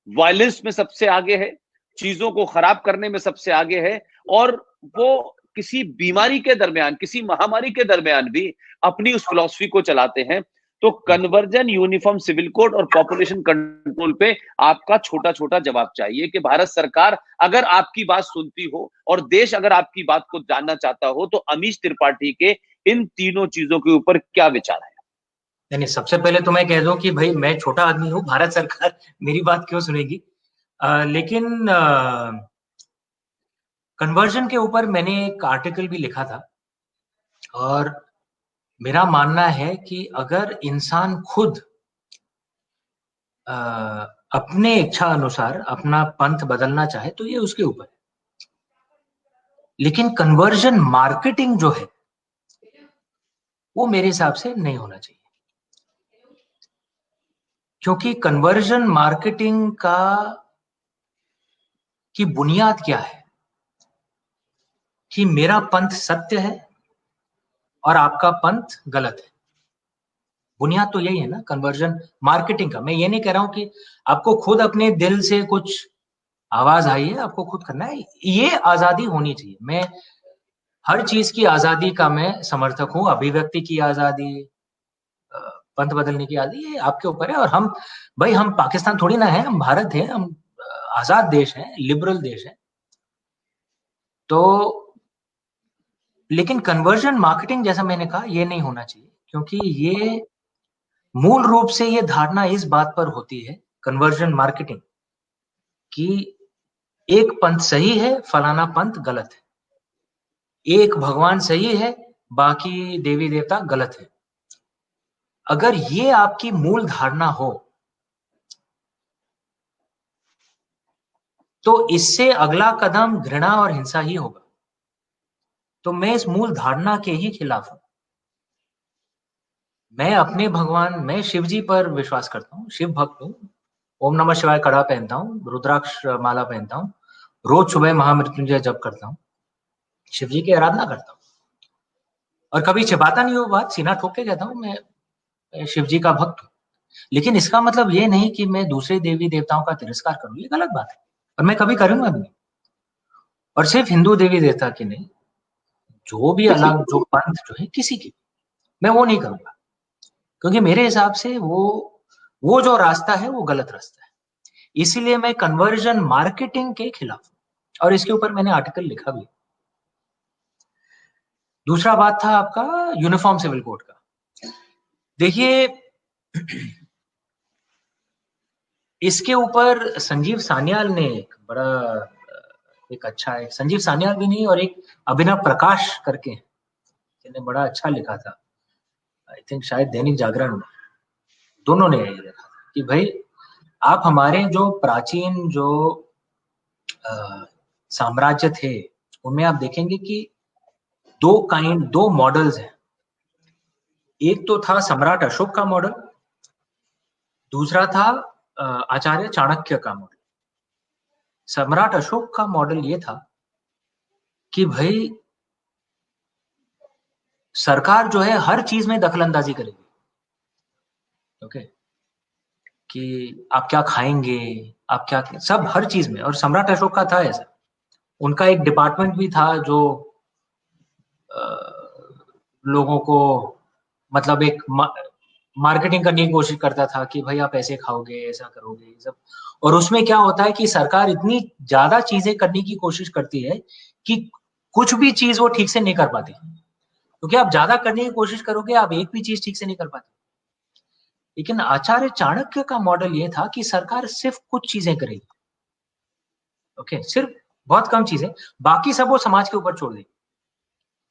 वायलेंस में सबसे आगे है, चीजों को खराब करने में सबसे आगे है, और वो किसी बीमारी के दरमियान, किसी महामारी के दरमियान भी अपनी उस फिलॉसफी को चलाते हैं। तो कन्वर्जन, यूनिफॉर्म सिविल कोड और पॉपुलेशन कंट्रोल पे आपका छोटा छोटा जवाब चाहिए कि भारत सरकार अगर आपकी बात सुनती हो और देश अगर आपकी बात को जानना चाहता हो, तो अमीश त्रिपाठी के इन तीनों चीजों के ऊपर क्या विचार है? नहीं, सबसे पहले तो मैं कह दूं कि भाई मैं छोटा आदमी हूँ, भारत सरकार मेरी बात क्यों सुनेगी? लेकिन कन्वर्जन के ऊपर मैंने एक आर्टिकल भी लिखा था, और मेरा मानना है कि अगर इंसान खुद अपने इच्छा अनुसार अपना पंथ बदलना चाहे तो ये उसके ऊपर है। लेकिन कन्वर्जन मार्केटिंग जो है वो मेरे हिसाब से नहीं होना चाहिए, क्योंकि कन्वर्जन मार्केटिंग की बुनियाद क्या है कि मेरा पंथ सत्य है और आपका पंथ गलत है। बुनियाद तो यही है ना कन्वर्जन मार्केटिंग का। मैं ये नहीं कह रहा हूं कि आपको खुद अपने दिल से कुछ आवाज आई है, आपको खुद करना है, ये आजादी होनी चाहिए। मैं हर चीज की आजादी का मैं समर्थक हूँ, अभिव्यक्ति की आजादी, पंथ बदलने की आजादी, ये आपके ऊपर है। और हम भाई, हम पाकिस्तान थोड़ी ना है, हम भारत है, हम आजाद देश है, लिबरल देश है। तो लेकिन कन्वर्जन मार्केटिंग, जैसा मैंने कहा, ये नहीं होना चाहिए, क्योंकि ये मूल रूप से ये धारणा इस बात पर होती है, कन्वर्जन मार्केटिंग, कि एक पंथ सही है, फलाना पंथ गलत है, एक भगवान सही है, बाकी देवी देवता गलत है। अगर ये आपकी मूल धारणा हो तो इससे अगला कदम घृणा और हिंसा ही होगा। तो मैं इस मूल धारणा के ही खिलाफ हूं। मैं अपने भगवान, मैं शिव जी पर विश्वास करता हूँ, शिव भक्त हूँ। ओम नमः शिवाय कड़ा पहनता हूँ, रुद्राक्ष माला पहनता हूँ, रोज सुबह महामृत्युंजय जप करता हूँ, शिव जी की आराधना करता हूँ और कभी छिपाता नहीं हूँ बात, सीना ठोक के कहता हूँ मैं शिव जी का भक्त हूँ। लेकिन इसका मतलब ये नहीं कि मैं दूसरे देवी देवताओं का तिरस्कार करूँ, ये गलत बात है और मैं कभी करूंगा भी नहीं। और सिर्फ हिंदू देवी देवता की नहीं, जो भी अलग जो पंथ जो है किसी की, मैं वो नहीं करूंगा, क्योंकि मेरे हिसाब से वो जो रास्ता है वो गलत रास्ता है। इसीलिए मैं कन्वर्जन मार्केटिंग के खिलाफ हूं और इसके ऊपर मैंने आर्टिकल लिखा भी। दूसरा बात था आपका यूनिफॉर्म सिविल कोड का। देखिए, इसके ऊपर संजीव सान्याल ने एक बड़ा एक अच्छा एक संजीव सान्याल भी नहीं और एक अभिनव प्रकाश करके जिन्हें बड़ा अच्छा लिखा था, आई थिंक शायद दैनिक जागरण में, दोनों ने यही लिखा था कि भाई आप हमारे जो प्राचीन जो साम्राज्य थे उनमें आप देखेंगे कि दो मॉडल्स हैं। एक तो था सम्राट अशोक का मॉडल, दूसरा था आचार्य चाणक्य का मॉडल। सम्राट अशोक का मॉडल ये था कि भाई सरकार जो है हर चीज में दखलंदाजी करेगी, ओके, कि आप क्या खाएंगे, आप क्या, सब हर चीज में। और सम्राट अशोक का था ऐसा, उनका एक डिपार्टमेंट भी था जो लोगों को मतलब एक मार्केटिंग करने की कोशिश करता था कि भाई आप ऐसे खाओगे, ऐसा करोगे, ये सब। और उसमें क्या होता है कि सरकार इतनी ज्यादा चीजें करने की कोशिश करती है कि कुछ भी चीज वो ठीक से नहीं कर पाती, क्योंकि आप ज्यादा करने की कोशिश करोगे आप एक भी चीज ठीक से नहीं कर पाते। लेकिन आचार्य चाणक्य का मॉडल ये था कि सरकार सिर्फ कुछ चीजें करेगी, ओके, सिर्फ बहुत कम चीजें, बाकी सब वो समाज के ऊपर छोड़ देगी।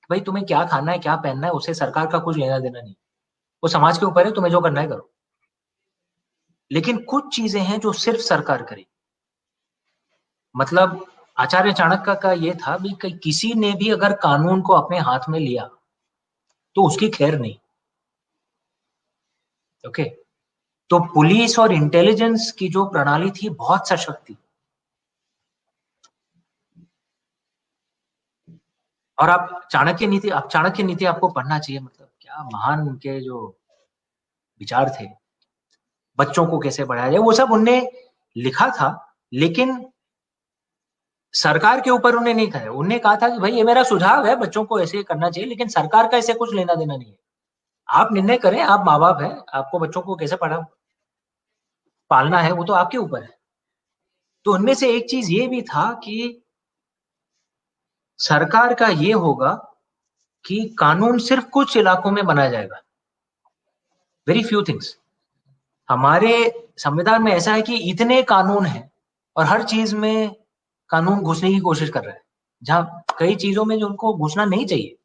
भाई तुम्हें क्या खाना है, क्या पहनना है, उससे सरकार का कुछ लेना देना नहीं, वो समाज के ऊपर है, तुम्हें जो करना है करो। लेकिन कुछ चीजें हैं जो सिर्फ सरकार करेगी। मतलब आचार्य चाणक्य का ये था भी कि किसी ने भी अगर कानून को अपने हाथ में लिया तो उसकी खैर नहीं, ओके। तो पुलिस और इंटेलिजेंस की जो प्रणाली थी बहुत सशक्त थी। और आप चाणक्य नीति आपको पढ़ना चाहिए, मतलब क्या महान उनके जो विचार थे, बच्चों को कैसे बढ़ाया जाए, वो सब उनने लिखा था। लेकिन सरकार के ऊपर उन्हें नहीं कहा, उन्हें कहा था कि भाई ये मेरा सुझाव है, बच्चों को ऐसे करना चाहिए, लेकिन सरकार का ऐसे कुछ लेना देना नहीं है। आप निर्णय करें, आप माँ बाप हैं, आपको बच्चों को कैसे पालना है वो तो आपके ऊपर है। तो उनमें से एक चीज ये भी था कि सरकार का ये होगा कि कानून सिर्फ कुछ इलाकों में बनाया जाएगा, वेरी फ्यू थिंग्स। हमारे संविधान में ऐसा है कि इतने कानून हैं और हर चीज में कानून घुसने की कोशिश कर रहा है, जहां कई चीजों में जो उनको घुसना नहीं चाहिए।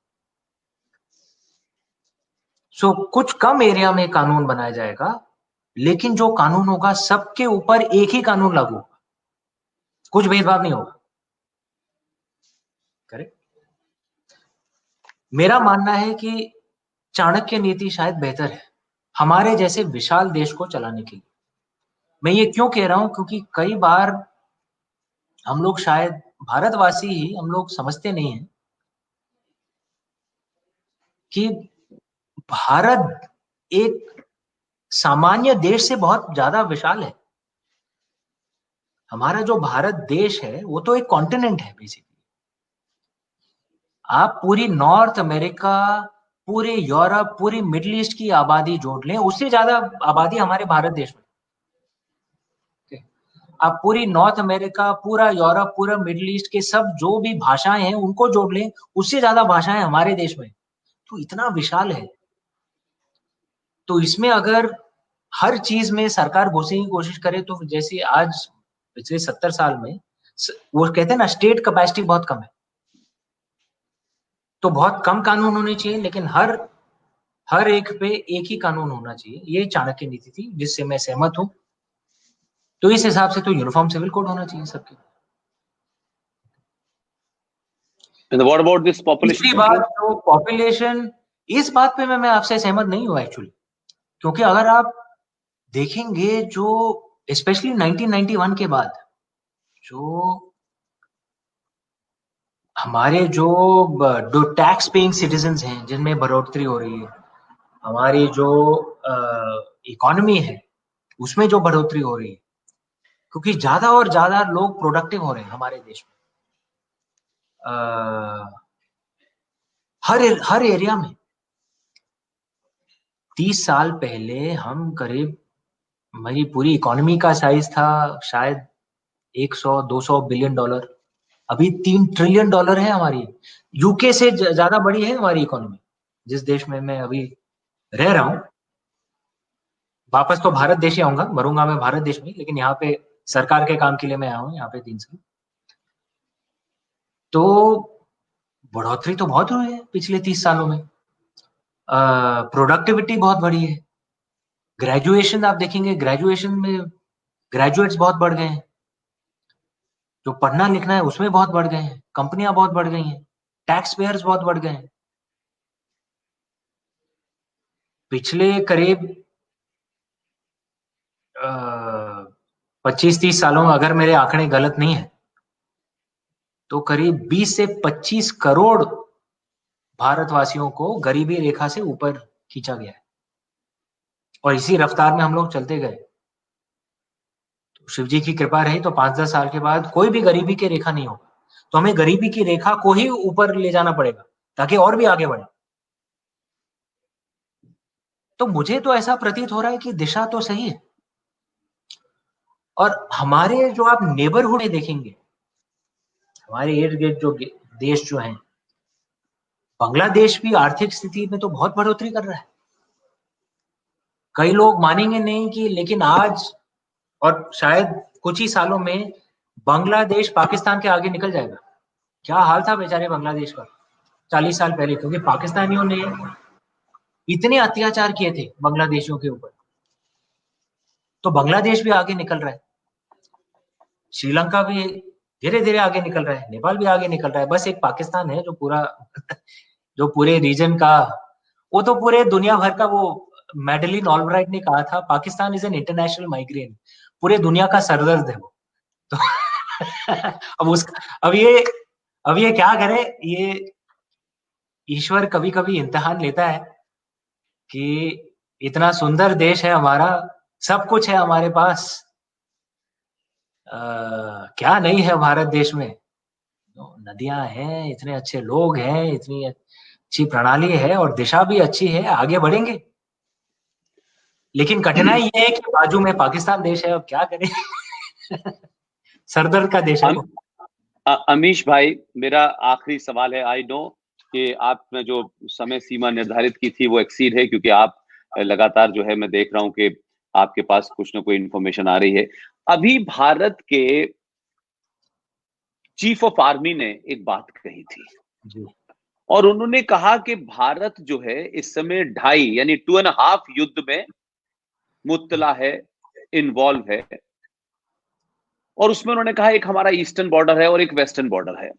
सो कुछ कम एरिया में कानून बनाया जाएगा, लेकिन जो कानून होगा सबके ऊपर एक ही कानून लागू होगा, कुछ भेदभाव नहीं होगा, करेक्ट। मेरा मानना है कि चाणक्य नीति शायद बेहतर है हमारे जैसे विशाल देश को चलाने के लिए। मैं ये क्यों कह रहा हूं, क्योंकि कई बार हम लोग शायद भारतवासी ही हम लोग समझते नहीं है कि भारत एक सामान्य देश से बहुत ज्यादा विशाल है। हमारा जो भारत देश है वो तो एक कॉन्टिनेंट है बेसिकली। आप पूरी नॉर्थ अमेरिका, पूरे यूरोप, पूरी मिडिल ईस्ट की आबादी जोड़ लें, उससे ज्यादा आबादी हमारे भारत देश में। आप पूरी नॉर्थ अमेरिका, पूरा यूरोप, पूरा मिडिल ईस्ट के सब जो भी भाषाएं हैं उनको जोड़ लें, उससे ज्यादा भाषाएं हमारे देश में। तो इतना विशाल है। तो इसमें अगर हर चीज में सरकार घुसने की कोशिश करे तो जैसे आज पिछले 70 साल में वो कहते हैं ना स्टेट कैपेसिटी बहुत कम है, तो बहुत कम कानून होने चाहिए, लेकिन हर एक पे एक ही कानून होना चाहिए। ये चाणक्य नीति थी जिससे मैं सहमत हूं। तो इस हिसाब से तो यूनिफॉर्म सिविल कोड होना चाहिए सबके। And what about this population तीसरी control? बात जो पॉपुलेशन, इस बात पे मैं आपसे सहमत नहीं हूं एक्चुअली। क्योंकि अगर आप देखेंगे जो स्पेशली 1991 के बाद जो हमारे जो टैक्स पेइंग सिटीजन्स हैं जिनमें बढ़ोतरी हो रही है, हमारी जो इकोनॉमी है उसमें जो बढ़ोतरी हो रही है, क्योंकि ज्यादा और ज्यादा लोग प्रोडक्टिव हो रहे हैं हमारे देश में, हर एरिया में। 30 साल पहले हम करीब, हमारी पूरी इकोनॉमी का साइज था शायद 100-200 बिलियन डॉलर, अभी 3 ट्रिलियन डॉलर है हमारी। यूके से ज्यादा बड़ी है हमारी इकोनॉमी, जिस देश में मैं अभी रह रहा हूँ। वापस तो भारत देश ही आऊंगा, मरूंगा मैं भारत देश में, लेकिन यहाँ पे सरकार के काम के लिए मैं आया हूँ यहाँ पे 3 साल। तो बढ़ोतरी तो बहुत हुई है पिछले 30 सालों में, प्रोडक्टिविटी बहुत बढ़ी है। ग्रेजुएशन आप देखेंगे, ग्रेजुएशन में ग्रेजुएट्स बहुत बढ़ गए हैं, जो पढ़ना लिखना है उसमें बहुत बढ़ गए हैं, कंपनियां बहुत बढ़ गई हैं, टैक्स पेयर्स बहुत बढ़ गए हैं। पिछले करीब 25-30 सालों में, अगर मेरे आंकड़े गलत नहीं है, तो करीब 20 से 25 करोड़ भारतवासियों को गरीबी रेखा से ऊपर खींचा गया है, और इसी रफ्तार में हम लोग चलते गए। तो शिव जी की कृपा रही तो 5-10 साल के बाद कोई भी गरीबी की रेखा नहीं होगा, तो हमें गरीबी की रेखा को ही ऊपर ले जाना पड़ेगा ताकि और भी आगे बढ़े। तो मुझे तो ऐसा प्रतीत हो रहा है कि दिशा तो सही है। और हमारे जो आप नेबरहुड में देखेंगे, हमारे इर्द गिर्द जो देश जो हैं, बांग्लादेश भी आर्थिक स्थिति में तो बहुत बढ़ोतरी कर रहा है। कई लोग मानेंगे नहीं कि, लेकिन आज और शायद कुछ ही सालों में बांग्लादेश पाकिस्तान के आगे निकल जाएगा। क्या हाल था बेचारे बांग्लादेश का 40 साल पहले, क्योंकि पाकिस्तानियों ने इतने अत्याचार किए थे बांग्लादेशियों के ऊपर। तो बांग्लादेश भी आगे निकल रहा है, श्रीलंका भी धीरे धीरे आगे निकल रहा है, नेपाल भी आगे निकल रहा है। बस एक पाकिस्तान है जो पूरा जो पूरे रीजन का, वो तो पूरे दुनिया भर का, वो मैडेलिन ऑलब्राइट ने कहा था, Pakistan is an international migraine, पूरे दुनिया का सरदर्द है वो। तो अब ये क्या करे, ये ईश्वर कभी कभी इम्तिहान लेता है कि इतना सुंदर देश है हमारा, सब कुछ है हमारे पास, क्या नहीं है भारत देश में। नदियां हैं, इतने अच्छे लोग हैं, इतनी अच्छी प्रणाली है, और दिशा भी अच्छी है, आगे बढ़ेंगे। लेकिन कठिनाई ये है कि बाजू में पाकिस्तान देश है, अब क्या करें। सरदर्द का देश है वो। अमीश भाई, मेरा आखिरी सवाल है। आई नो कि आपने जो समय सीमा निर्धारित की थी वो एक्सीड है, क्योंकि आप लगातार जो है, मैं देख रहा हूं कि आपके पास कुछ ना कोई इंफॉर्मेशन आ रही है। अभी भारत के चीफ ऑफ आर्मी ने एक बात कही थी जी। और उन्होंने कहा कि भारत जो है इस समय 2.5 यानी 2.5 युद्ध में मुब्तला है, इन्वॉल्व है। और उसमें उन्होंने कहा एक हमारा ईस्टर्न बॉर्डर है और एक वेस्टर्न बॉर्डर है।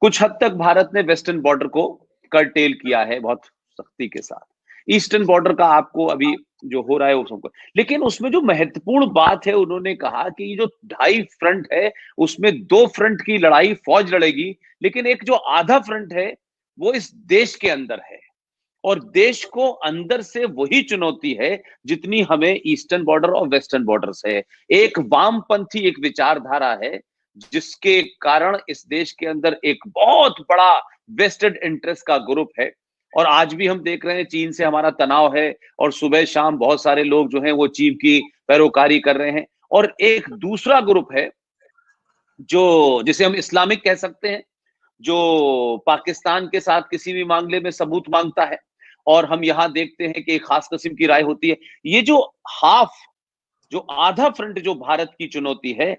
कुछ हद तक भारत ने वेस्टर्न बॉर्डर को कर्टेल किया है बहुत सख्ती के साथ। ईस्टर्न बॉर्डर का आपको अभी जो हो रहा है वो सबको, लेकिन उसमें जो महत्वपूर्ण बात है, उन्होंने कहा कि ये जो 2.5 फ्रंट है उसमें 2 फ्रंट की लड़ाई फौज लड़ेगी, लेकिन एक जो आधा फ्रंट है वो इस देश के अंदर है। और देश को अंदर से वही चुनौती है जितनी हमें ईस्टर्न बॉर्डर और वेस्टर्न बॉर्डर से है। एक वामपंथी एक विचारधारा है जिसके कारण इस देश के अंदर एक बहुत बड़ा वेस्टेड इंटरेस्ट का ग्रुप है। और आज भी हम देख रहे हैं चीन से हमारा तनाव है, और सुबह शाम बहुत सारे लोग जो हैं वो चीन की पैरोकारी कर रहे हैं। और एक दूसरा ग्रुप है जो जिसे हम इस्लामिक कह सकते हैं, जो पाकिस्तान के साथ किसी भी मामले में सबूत मांगता है। और हम यहां देखते हैं कि एक खास किस्म की राय होती है। ये जो जो आधा फ्रंट जो भारत की चुनौती है,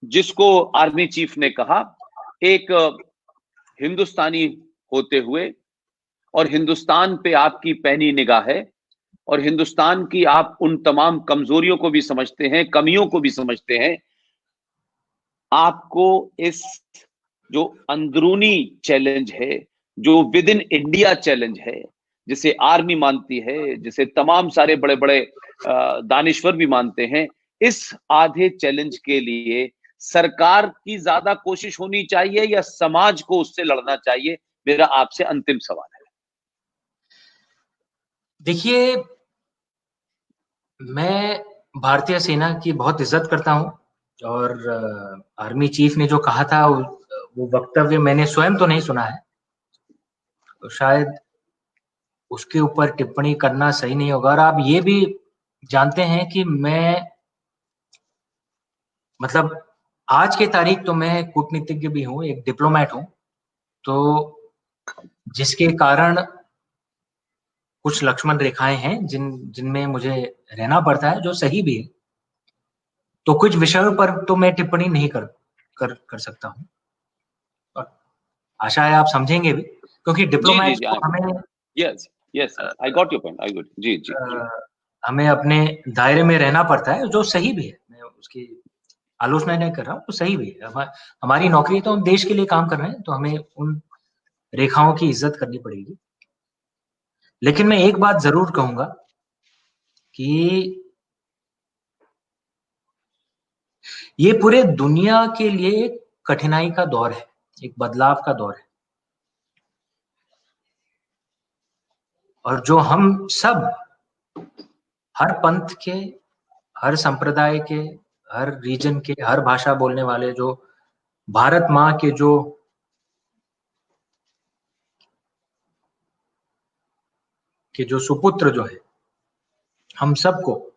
जिसको आर्मी चीफ ने कहा, एक हिंदुस्तानी होते हुए और हिंदुस्तान पे आपकी पैनी निगाह है, और हिंदुस्तान की आप उन तमाम कमजोरियों को भी समझते हैं, कमियों को भी समझते हैं। आपको इस जो अंदरूनी चैलेंज है, जो विद इन इंडिया चैलेंज है, जिसे आर्मी मानती है, जिसे तमाम सारे बड़े बड़े दानिश्वर भी मानते हैं, इस आधे चैलेंज के लिए सरकार की ज्यादा कोशिश होनी चाहिए या समाज को उससे लड़ना चाहिए? मेरा आपसे अंतिम सवाल है। देखिए, मैं भारतीय सेना की बहुत इज्जत करता हूँ और आर्मी चीफ ने जो कहा था वो वक्तव्य मैंने स्वयं तो नहीं सुना है, तो शायद उसके ऊपर टिप्पणी करना सही नहीं होगा। और आप ये भी जानते हैं कि मैं मतलब आज के तारीख तो मैं कूटनीतिज्ञ भी हूँ, एक डिप्लोमेट हूँ, तो जिसके कारण कुछ लक्ष्मण रेखाएं हैं जिनमें मुझे रहना पड़ता है, जो सही भी है। तो कुछ विषयों पर तो मैं टिप्पणी नहीं कर सकता हूँ, और आशा है आप समझेंगे भी, क्योंकि जी जी डिप्लोमेट्स जी, को हमें yes yes, I got your point, I got, जी जी जी। हमें अपने दायरे में रहना पड़ता है, जो सही भी है। मैं उसकी आलोचना नहीं कर रहा हूँ, तो सही भी है। हमारी नौकरी है, तो हम देश के लिए काम कर रहे हैं, तो हमें उन रेखाओं की इज्जत करनी पड़ेगी। लेकिन मैं एक बात जरूर कहूंगा कि ये पूरे दुनिया के लिए एक कठिनाई का दौर है, एक बदलाव का दौर है, और जो हम सब, हर पंथ के, हर संप्रदाय के, हर रीजन के, हर भाषा बोलने वाले, जो भारत माँ के जो सुपुत्र जो है, हम सबको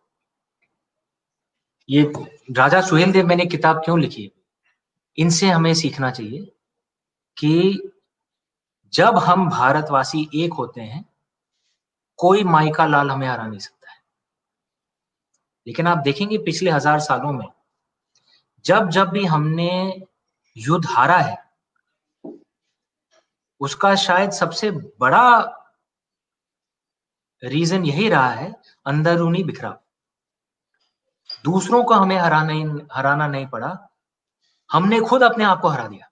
ये राजा सुहेल देव, मैंने किताब क्यों लिखी है, इनसे हमें सीखना चाहिए कि जब हम भारतवासी एक होते हैं, कोई माई का लाल हमें हरा नहीं सकता है। लेकिन आप देखेंगे पिछले 1000 सालों में जब जब भी हमने युद्ध हारा है, उसका शायद सबसे बड़ा रीजन यही रहा है, अंदरूनी बिखराव। दूसरों को हमें हराना नहीं पड़ा, हमने खुद अपने आप को हरा दिया।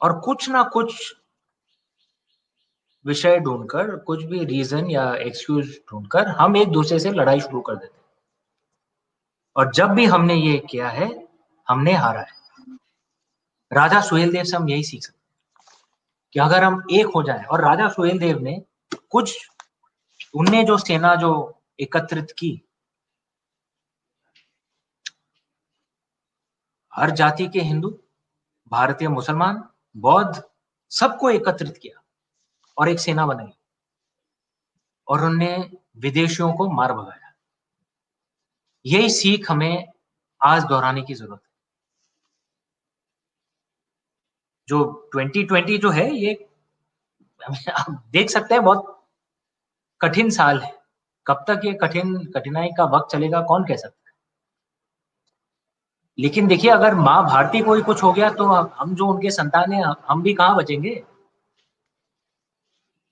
और कुछ ना कुछ विषय ढूंढकर, कुछ भी रीजन या एक्सक्यूज ढूंढकर हम एक दूसरे से लड़ाई शुरू कर देते हैं, और जब भी हमने ये किया है, हमने हारा है। राजा सुहेल देव से हम यही सीख सकते हैं कि अगर हम एक हो जाएं, और राजा सुहेल देव ने कुछ, उनने जो सेना जो एकत्रित की, हर जाति के हिंदू, भारतीय मुसलमान, बौद्ध, सबको एकत्रित किया और एक सेना बनाई, और उनने विदेशियों को मार भगाया। यही सीख हमें आज दोहराने की जरूरत है। जो 2020 जो है, ये आप देख सकते हैं बहुत कठिन साल है। कब तक ये कठिनाई का वक्त चलेगा, कौन कह सकता है। लेकिन देखिए, अगर माँ भारती को ही कुछ हो गया, तो हम जो उनके संतान हैं, हम भी कहाँ बचेंगे।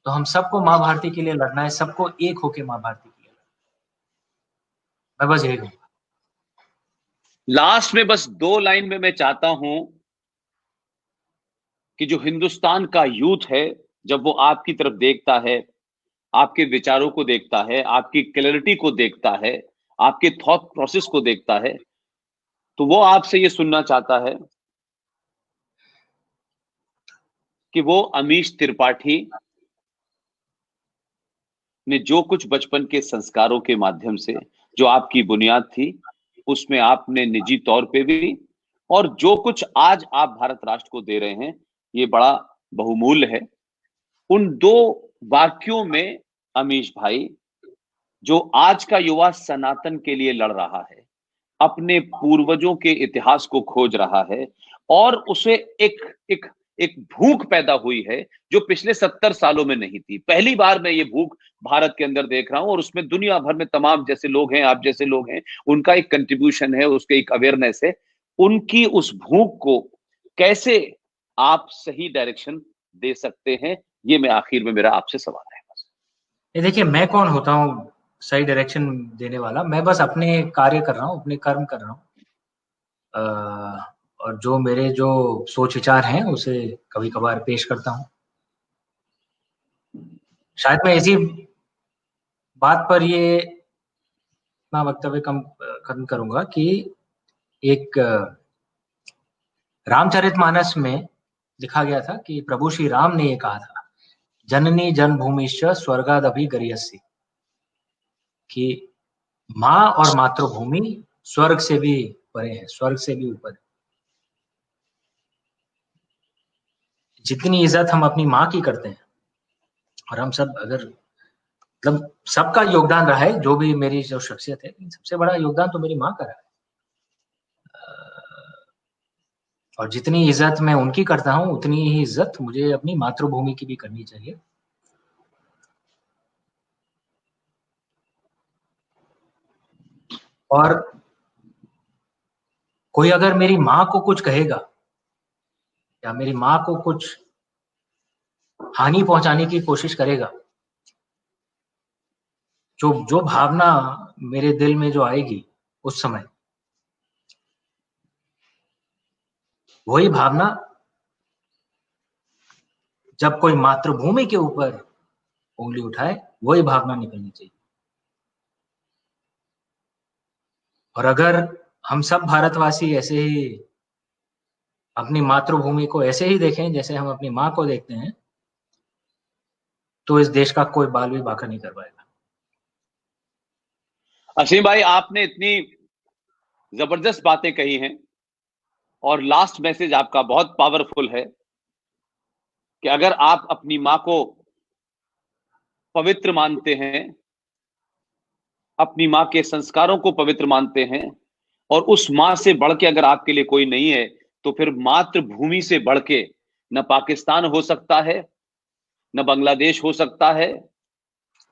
तो हम सबको माँ भारती के लिए लड़ना है, सबको एक होके माँ भारती के लिए लड़ना है। मैं बस यही कहूंगा। लास्ट में बस 2 लाइन में मैं चाहता हूं कि जो हिंदुस्तान का यूथ है, जब वो आपकी तरफ देखता है, आपके विचारों को देखता है, आपकी क्लैरिटी को देखता है, आपके थॉट प्रोसेस को देखता है, तो वो आपसे ये सुनना चाहता है कि वो अमीश त्रिपाठी ने जो कुछ बचपन के संस्कारों के माध्यम से, जो आपकी बुनियाद थी, उसमें आपने निजी तौर पे भी, और जो कुछ आज आप भारत राष्ट्र को दे रहे हैं, ये बड़ा बहुमूल्य है। उन 2 वाक्यों में अमीश भाई, जो आज का युवा सनातन के लिए लड़ रहा है, अपने पूर्वजों के इतिहास को खोज रहा है, और उसे एक एक एक भूख पैदा हुई है जो पिछले 70 सालों में नहीं थी। पहली बार मैं ये भूख भारत के अंदर देख रहा हूं, और उसमें दुनिया भर में तमाम जैसे लोग हैं, आप जैसे लोग हैं, उनका एक कंट्रीब्यूशन है, उसके एक अवेयरनेस है। उनकी उस भूख को कैसे आप सही डायरेक्शन दे सकते हैं, ये मैं आखिर में मेरा आपसे सवाल है। ये देखिए, मैं कौन होता हूँ सही डायरेक्शन देने वाला। मैं बस अपने कार्य कर रहा हूँ, अपने कर्म कर रहा हूँ, और जो मेरे जो सोच विचार हैं, उसे कभी कभार पेश करता हूँ। शायद मैं इसी बात पर ये अपना वक्तव्य खत्म करूंगा कि एक रामचरितमानस में लिखा गया था कि प्रभु श्री राम ने ये कहा था, जननी जन्मभूमिश्च स्वर्गादपि गरीयसी, कि माँ और मातृभूमि स्वर्ग से भी परे है, स्वर्ग से भी ऊपर है। जितनी इज्जत हम अपनी माँ की करते हैं, और हम सब अगर मतलब सबका योगदान रहा है, जो भी मेरी जो शख्सियत है, सबसे बड़ा योगदान तो मेरी माँ का रहा है। और जितनी इज्जत मैं उनकी करता हूँ, उतनी ही इज्जत मुझे अपनी मातृभूमि की भी करनी चाहिए। और कोई अगर मेरी माँ को कुछ कहेगा या मेरी माँ को कुछ हानि पहुंचाने की कोशिश करेगा, जो भावना मेरे दिल में जो आएगी उस समय, वही भावना जब कोई मातृभूमि के ऊपर उंगली उठाए, वही भावना निकलनी चाहिए। और अगर हम सब भारतवासी ऐसे ही अपनी मातृभूमि को ऐसे ही देखें जैसे हम अपनी माँ को देखते हैं, तो इस देश का कोई बाल भी बांका नहीं कर पाएगा। असीम भाई, आपने इतनी जबरदस्त बातें कही हैं और लास्ट मैसेज आपका बहुत पावरफुल है कि अगर आप अपनी माँ को पवित्र मानते हैं, अपनी माँ के संस्कारों को पवित्र मानते हैं, और उस माँ से बढ़ के अगर आपके लिए कोई नहीं है, तो फिर मातृभूमि से बढ़ के न पाकिस्तान हो सकता है, न बांग्लादेश हो सकता है,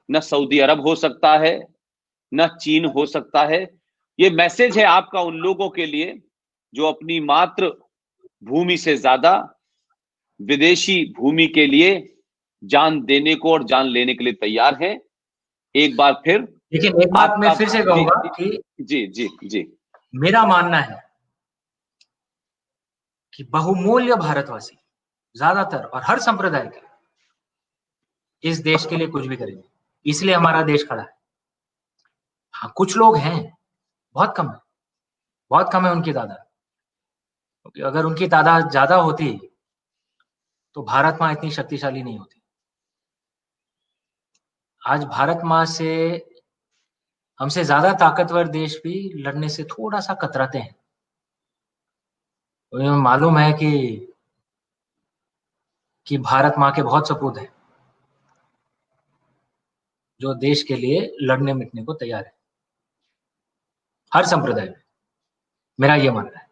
न सऊदी अरब हो सकता है, न चीन हो सकता है। ये मैसेज है आपका उन लोगों के लिए जो अपनी मातृ भूमि से ज्यादा विदेशी भूमि के लिए जान देने को और जान लेने के लिए तैयार हैं। एक बार फिर, लेकिन एक बात मैं फिर से कहूंगा कि जी जी जी, मेरा मानना है कि बहुमूल्य भारतवासी ज्यादातर और हर संप्रदाय के इस देश के लिए कुछ भी करेंगे, इसलिए हमारा देश खड़ा है। हाँ, कुछ लोग हैं, बहुत कम है, बहुत कम है उनकी तादाद, क्योंकि अगर उनकी तादाद ज्यादा होती तो भारत माँ इतनी शक्तिशाली नहीं होती। आज भारत माँ से हमसे ज्यादा ताकतवर देश भी लड़ने से थोड़ा सा कतराते हैं। तो मालूम है कि भारत माँ के बहुत सपूत हैं जो देश के लिए लड़ने मिटने को तैयार है, हर संप्रदाय में। मेरा ये मानना है।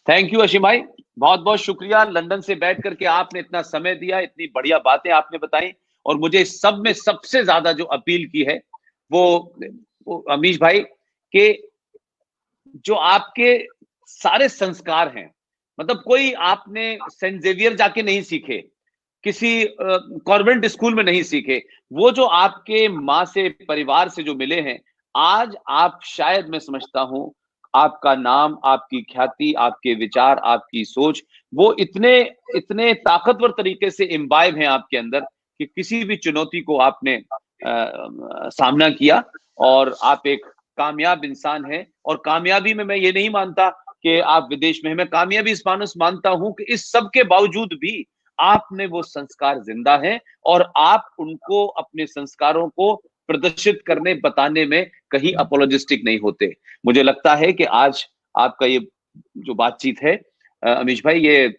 थैंक यू असीम भाई, बहुत बहुत शुक्रिया। लंदन से बैठ करके आपने इतना समय दिया, इतनी बढ़िया बातें आपने बताई, और मुझे सब में सबसे ज्यादा जो अपील की है वो अमीश भाई के जो आपके सारे संस्कार हैं, मतलब कोई आपने सेंट जेवियर जाके नहीं सीखे, किसी कॉन्वेंट स्कूल में नहीं सीखे, वो जो आपके माँ से, परिवार से जो मिले हैं, आज आप शायद, मैं समझता हूं, आपका नाम, आपकी ख्याति, आपके विचार, आपकी सोच, वो इतने ताकतवर तरीके से इम्बाइब हैं आपके अंदर कि किसी भी चुनौती को आपने सामना किया, और आप एक कामयाब इंसान हैं। और कामयाबी में मैं ये नहीं मानता कि आप विदेश में हैं, मैं कामयाबी इस मानस मानता हूं कि इस सब के बावजूद भी आपने वो संस्कार जिंदा हैं, और आप उनको, अपने संस्कारों को प्रदर्शित करने, बताने में कहीं अपोलोजिस्टिक नहीं होते। मुझे लगता है कि आज आपका ये जो बातचीत है अमीश भाई, ये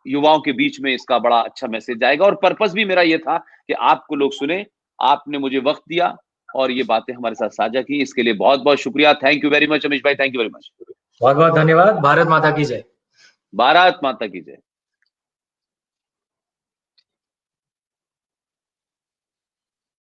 युवाओं के बीच में इसका बड़ा अच्छा मैसेज जाएगा, और पर्पस भी मेरा ये था कि आपको लोग सुने। आपने मुझे वक्त दिया और ये बातें हमारे साथ साझा की, इसके लिए बहुत बहुत शुक्रिया। Thank you very much Amish भाई, थैंक यू वेरी मच। बहुत बहुत धन्यवाद। भारत माता की जय। भारत माता की जय।